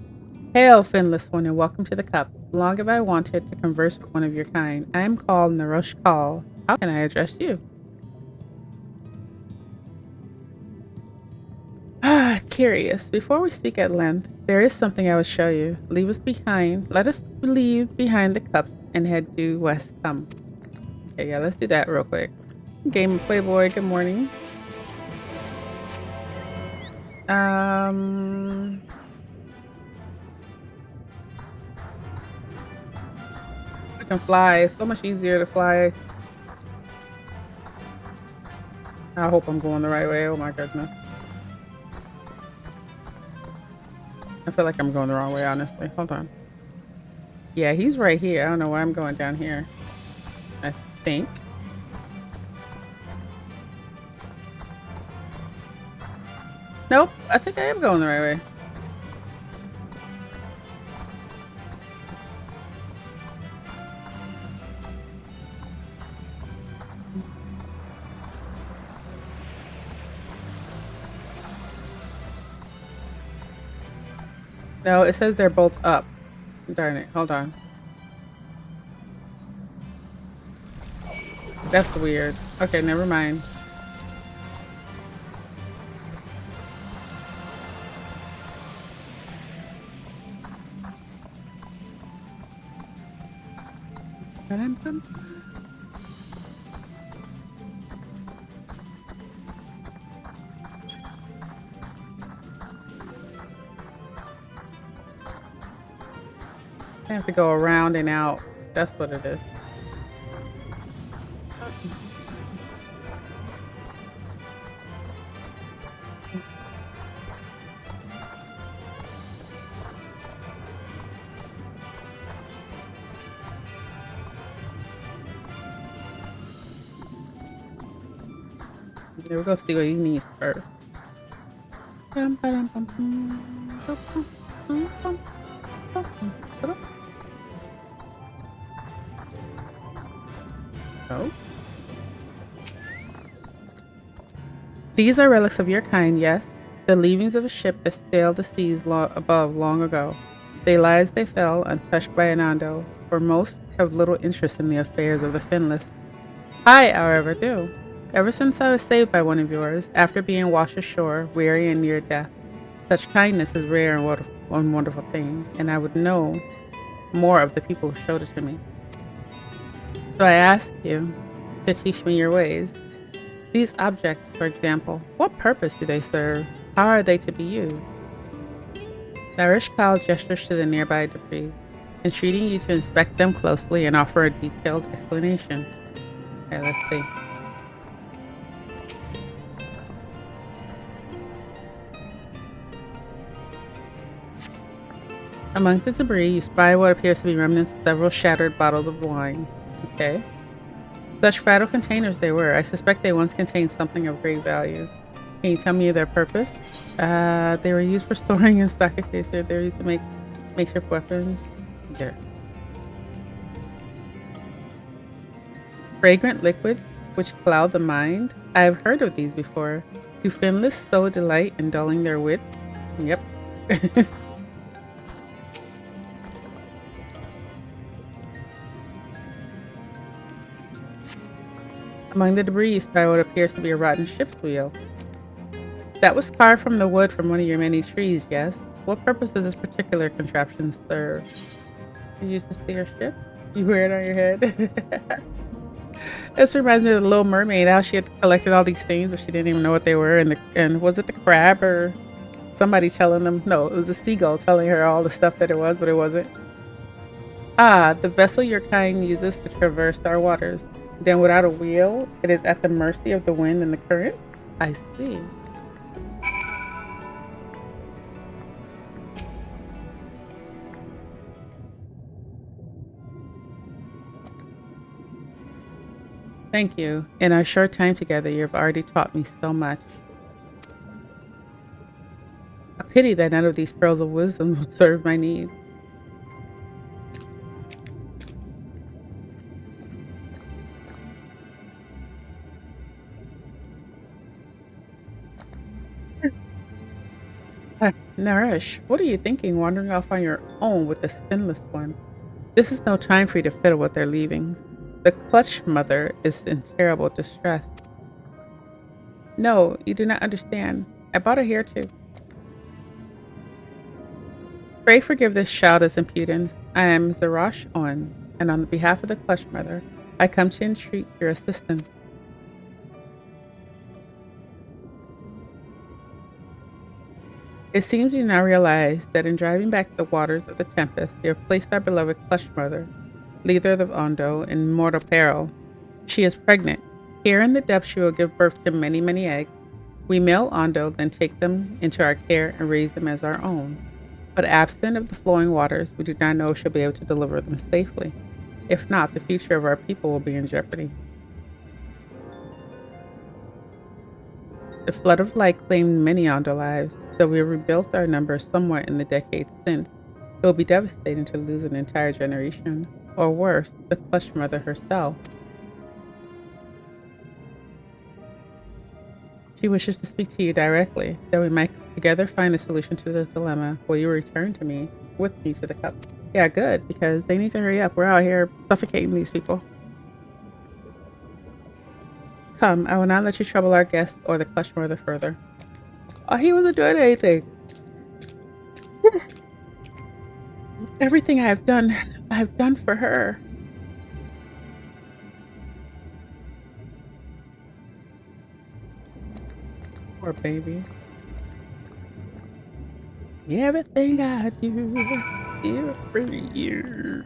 Hail, finless one, and welcome to the cup. Long have I wanted to converse with one of your kind. I am called Narosh Kal. How can I address you? Ah, curious. Before we speak at length, there is something I will show you. Leave us behind. Let us leave behind the cups and head due west. Come. Okay, yeah, let's do that real quick. Game of Playboy, good morning. I can fly. It's so much easier to fly. I hope I'm going the right way. Oh my goodness. I feel like I'm going the wrong way, honestly. Hold on. Yeah, he's right here. I don't know why I'm going down here. I think. Nope, I think I am going the right way. No, it says they're both up. Darn it, hold on. That's weird. Okay, never mind. I have to go around and out. That's what it is. We'll go see what he needs first. Oh. These are relics of your kind, yes? The leavings of a ship that sailed the seas above long ago. They lie as they fell, untouched by Anando, for most have little interest in the affairs of the finless. I, however, do. Ever since I was saved by one of yours, after being washed ashore, weary and near death. Such kindness is rare and one wonderful thing, and I would know more of the people who showed it to me. So I ask you to teach me your ways. These objects, for example, what purpose do they serve? How are they to be used? Narosh Kal gestures to the nearby debris, entreating you to inspect them closely and offer a detailed explanation. Okay, let's see. Amongst the debris, you spy what appears to be remnants of several shattered bottles of wine. Okay. Such fragile containers they were. I suspect they once contained something of great value. Can you tell me their purpose? They were used for storing and stocking space. They were used to make makeshift weapons. There. Fragrant liquids which cloud the mind. I have heard of these before. Do finless so delight in dulling their wit? Yep. Among the debris, you spy what appears to be a rotten ship's wheel. That was carved from the wood from one of your many trees, yes? What purpose does this particular contraption serve? You use to steer a ship? You wear it on your head? This reminds me of the Little Mermaid, how she had collected all these things, but she didn't even know what they were. And was it the crab or somebody telling them. No, it was a seagull telling her all the stuff that it was, but it wasn't. Ah, the vessel your kind uses to traverse our waters. Then without a wheel, it is at the mercy of the wind and the current? I see. Thank you. In our short time together, you have already taught me so much. A pity that none of these pearls of wisdom would serve my need. Naresh, what are you thinking wandering off on your own with this finless one? This is no time for you to fiddle with their leavings. The clutch mother is in terrible distress. No, you do not understand. I brought her here too. Pray forgive this childish impudence. I am Zarash On, and on behalf of the clutch mother, I come to entreat your assistance. It seems you now realize that in driving back the waters of the tempest, you have placed our beloved clutch mother, leader of Ondo, in mortal peril. She is pregnant. Here in the depths she will give birth to many, many eggs. We male Ondo, then take them into our care and raise them as our own. But absent of the flowing waters, we do not know if she'll be able to deliver them safely. If not, the future of our people will be in jeopardy. The flood of light claimed many Ondo lives. Though we rebuilt our numbers somewhat in the decades since, it will be devastating to lose an entire generation. Or worse, the clutch mother herself. She wishes to speak to you directly, that we might together find a solution to this dilemma. Will you return with me to the cup? Yeah, good, because they need to hurry up. We're out here suffocating these people. Come, I will not let you trouble our guest or the clutch mother further. Oh, he wasn't doing anything. Everything I have done for her. Poor baby. Everything I do is for you.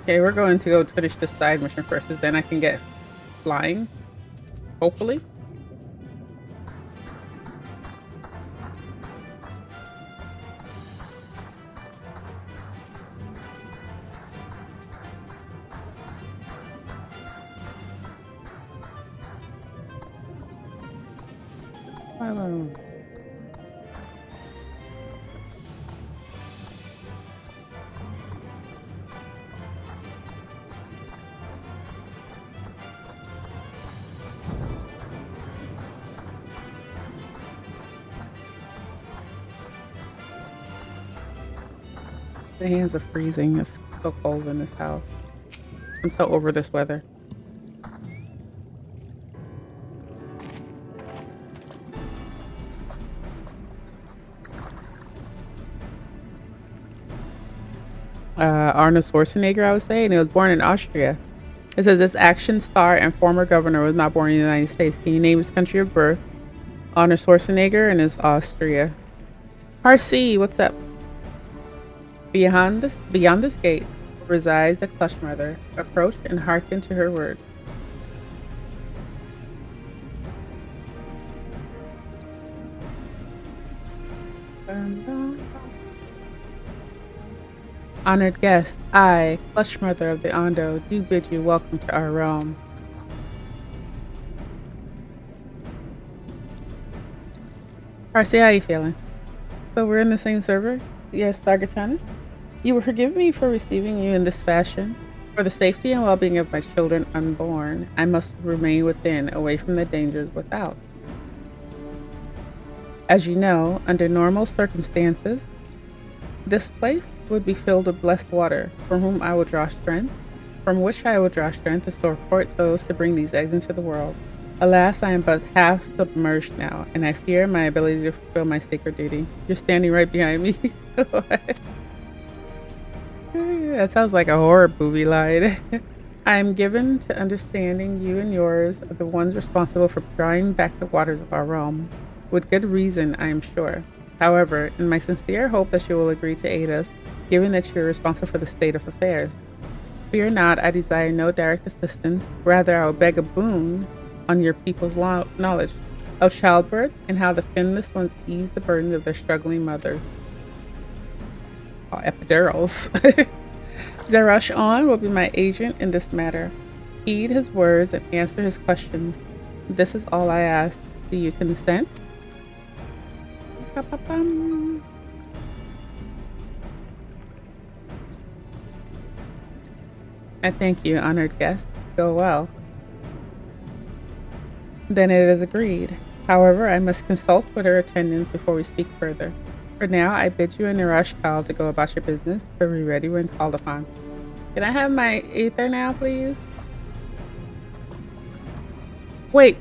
Okay, we're going to go finish this side mission first, because then I can get flying. Hopefully. The hands are freezing. It's so cold in this house. I'm so over this weather. Arnold Schwarzenegger, I would say, and he was born in Austria. It says this action star and former governor was not born in the United States. Can you name his country of birth? Arnold Schwarzenegger, and is Austria. RC, what's up? Beyond this gate resides the clutch mother. Approach and hearken to her words. Honored guest, I, clutch mother of the Ondo, do bid you welcome to our realm. RC, how you feeling? So we're in the same server? Yes, Sargatanus? You will forgive me for receiving you in this fashion. For the safety and well-being of my children unborn, I must remain within, away from the dangers without. As you know, under normal circumstances, this place would be filled with blessed water, from which I will draw strength to support those to bring these eggs into the world. Alas, I am but half submerged now, and I fear my ability to fulfill my sacred duty. You're standing right behind me. That sounds like a horror movie line. I am given to understanding you and yours are the ones responsible for drawing back the waters of our realm. With good reason, I am sure. However, in my sincere hope that you will agree to aid us, given that you are responsible for the state of affairs. Fear not, I desire no direct assistance. Rather, I will beg a boon on your people's knowledge of childbirth and how the finless ones ease the burdens of their struggling mothers. Oh, epidurals. Zerush On will be my agent in this matter. Heed his words and answer his questions. This is all I ask. Do you consent? Ba-ba-bum. I thank you, honored guest. Go well. Then it is agreed. However, I must consult with her attendants before we speak further. For now, I bid you and Narash Kal to go about your business, but be ready when called upon. Can I have my ether now, please? Wait.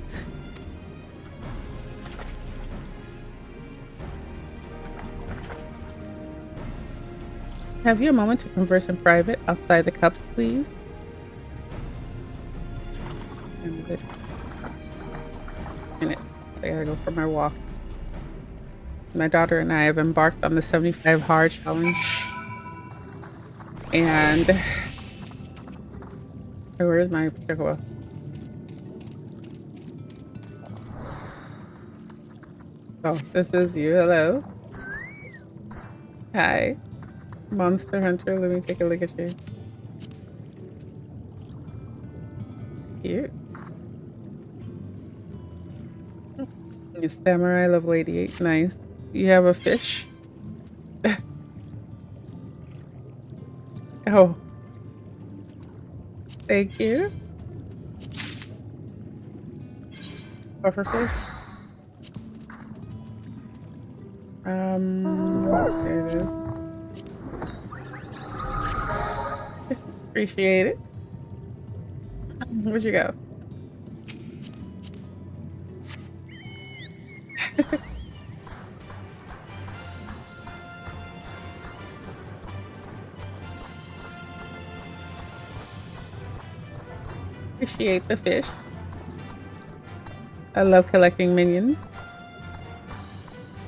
Have you a moment to converse in private outside the cups, please? I gotta go for my walk. My daughter and I have embarked on the 75 hard challenge. And where is my particular? Oh, this is you. Hello. Hi. Monster Hunter. Let me take a look at you. Cute. You samurai level 88. Nice. You have a fish? Oh. Thank you. Pufferfish. There it is. Appreciate it. Where'd you go? Appreciate the fish. I love collecting minions.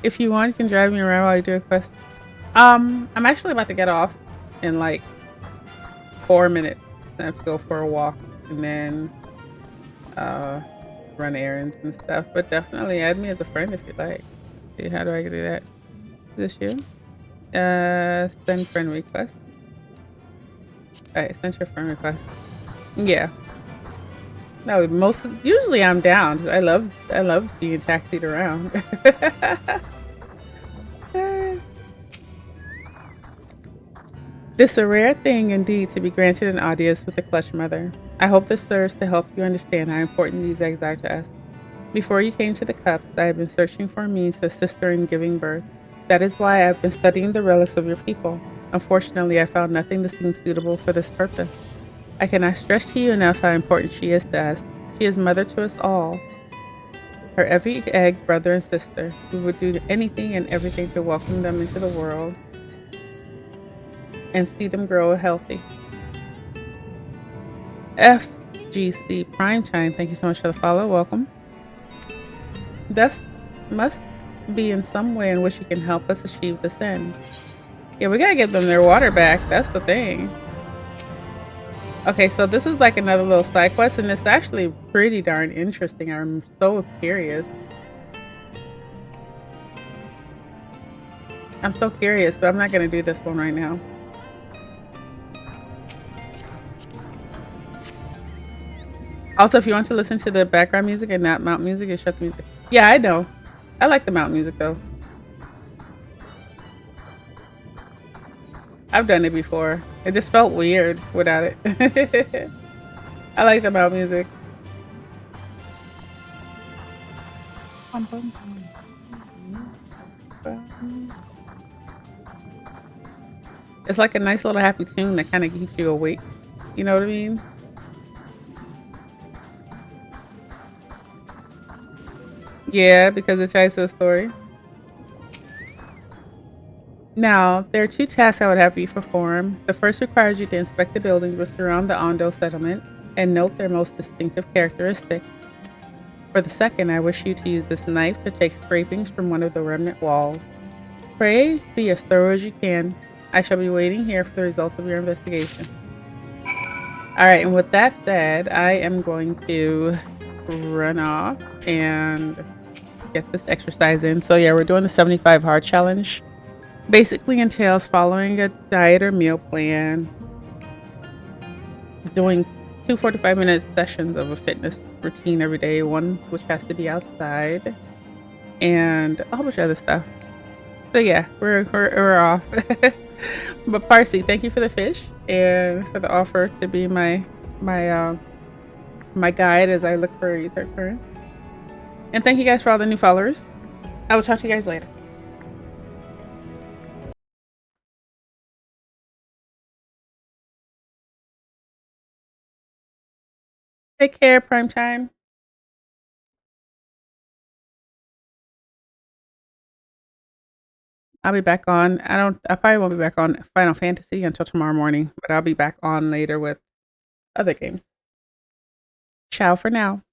If you want, you can drive me around while you do a quest. I'm actually about to get off in like 4 minutes. I have to go for a walk and then run errands and stuff. But definitely add me as a friend if you like. See, how do I do that? Is this you? Send friend request. Alright, send your friend request. Yeah. No, usually I'm down. I love being taxied around. This is a rare thing indeed to be granted an audience with the Clutch Mother. I hope this serves to help you understand how important these eggs are to us. Before you came to the cups, I have been searching for a means to assist her in giving birth. That is why I have been studying the relics of your people. Unfortunately, I found nothing that seemed suitable for this purpose. I cannot stress to you enough how important she is to us. She is mother to us all. Her every egg, brother and sister. We would do anything and everything to welcome them into the world and see them grow healthy. FGC Primetime, thank you so much for the follow. Welcome. Thus must be in some way in which you can help us achieve this end. Yeah, we gotta give them their water back. That's the thing. Okay, so this is like another little side quest, and it's actually pretty darn interesting. I'm so curious. I'm so curious, but I'm not gonna do this one right now. Also, if you want to listen to the background music and not mount music, you shut the music. Yeah, I know. I like the mount music though. I've done it before. It just felt weird without it. I like the mount music. It's like a nice little happy tune that kind of keeps you awake. You know what I mean? Yeah, because it tries to the story. Now, there are 2 tasks I would have you perform. The first requires you to inspect the buildings which surround the Ondo settlement and note their most distinctive characteristics. For the second, I wish you to use this knife to take scrapings from one of the remnant walls. Pray be as thorough as you can. I shall be waiting here for the results of your investigation. Alright, and with that said, I am going to run off and get this exercise in. So yeah, we're doing the 75 hard challenge. Basically entails following a diet or meal plan, doing 2 45-minute sessions of a fitness routine every day, one which has to be outside, and a whole bunch of other stuff. So yeah, we're off. But Parsi, thank you for the fish and for the offer to be my guide as I look for ether currents. And thank you guys for all the new followers. I will talk to you guys later. Take care, Prime Time. I'll be back on. I probably won't be back on Final Fantasy until tomorrow morning, but I'll be back on later with other games. Ciao for now.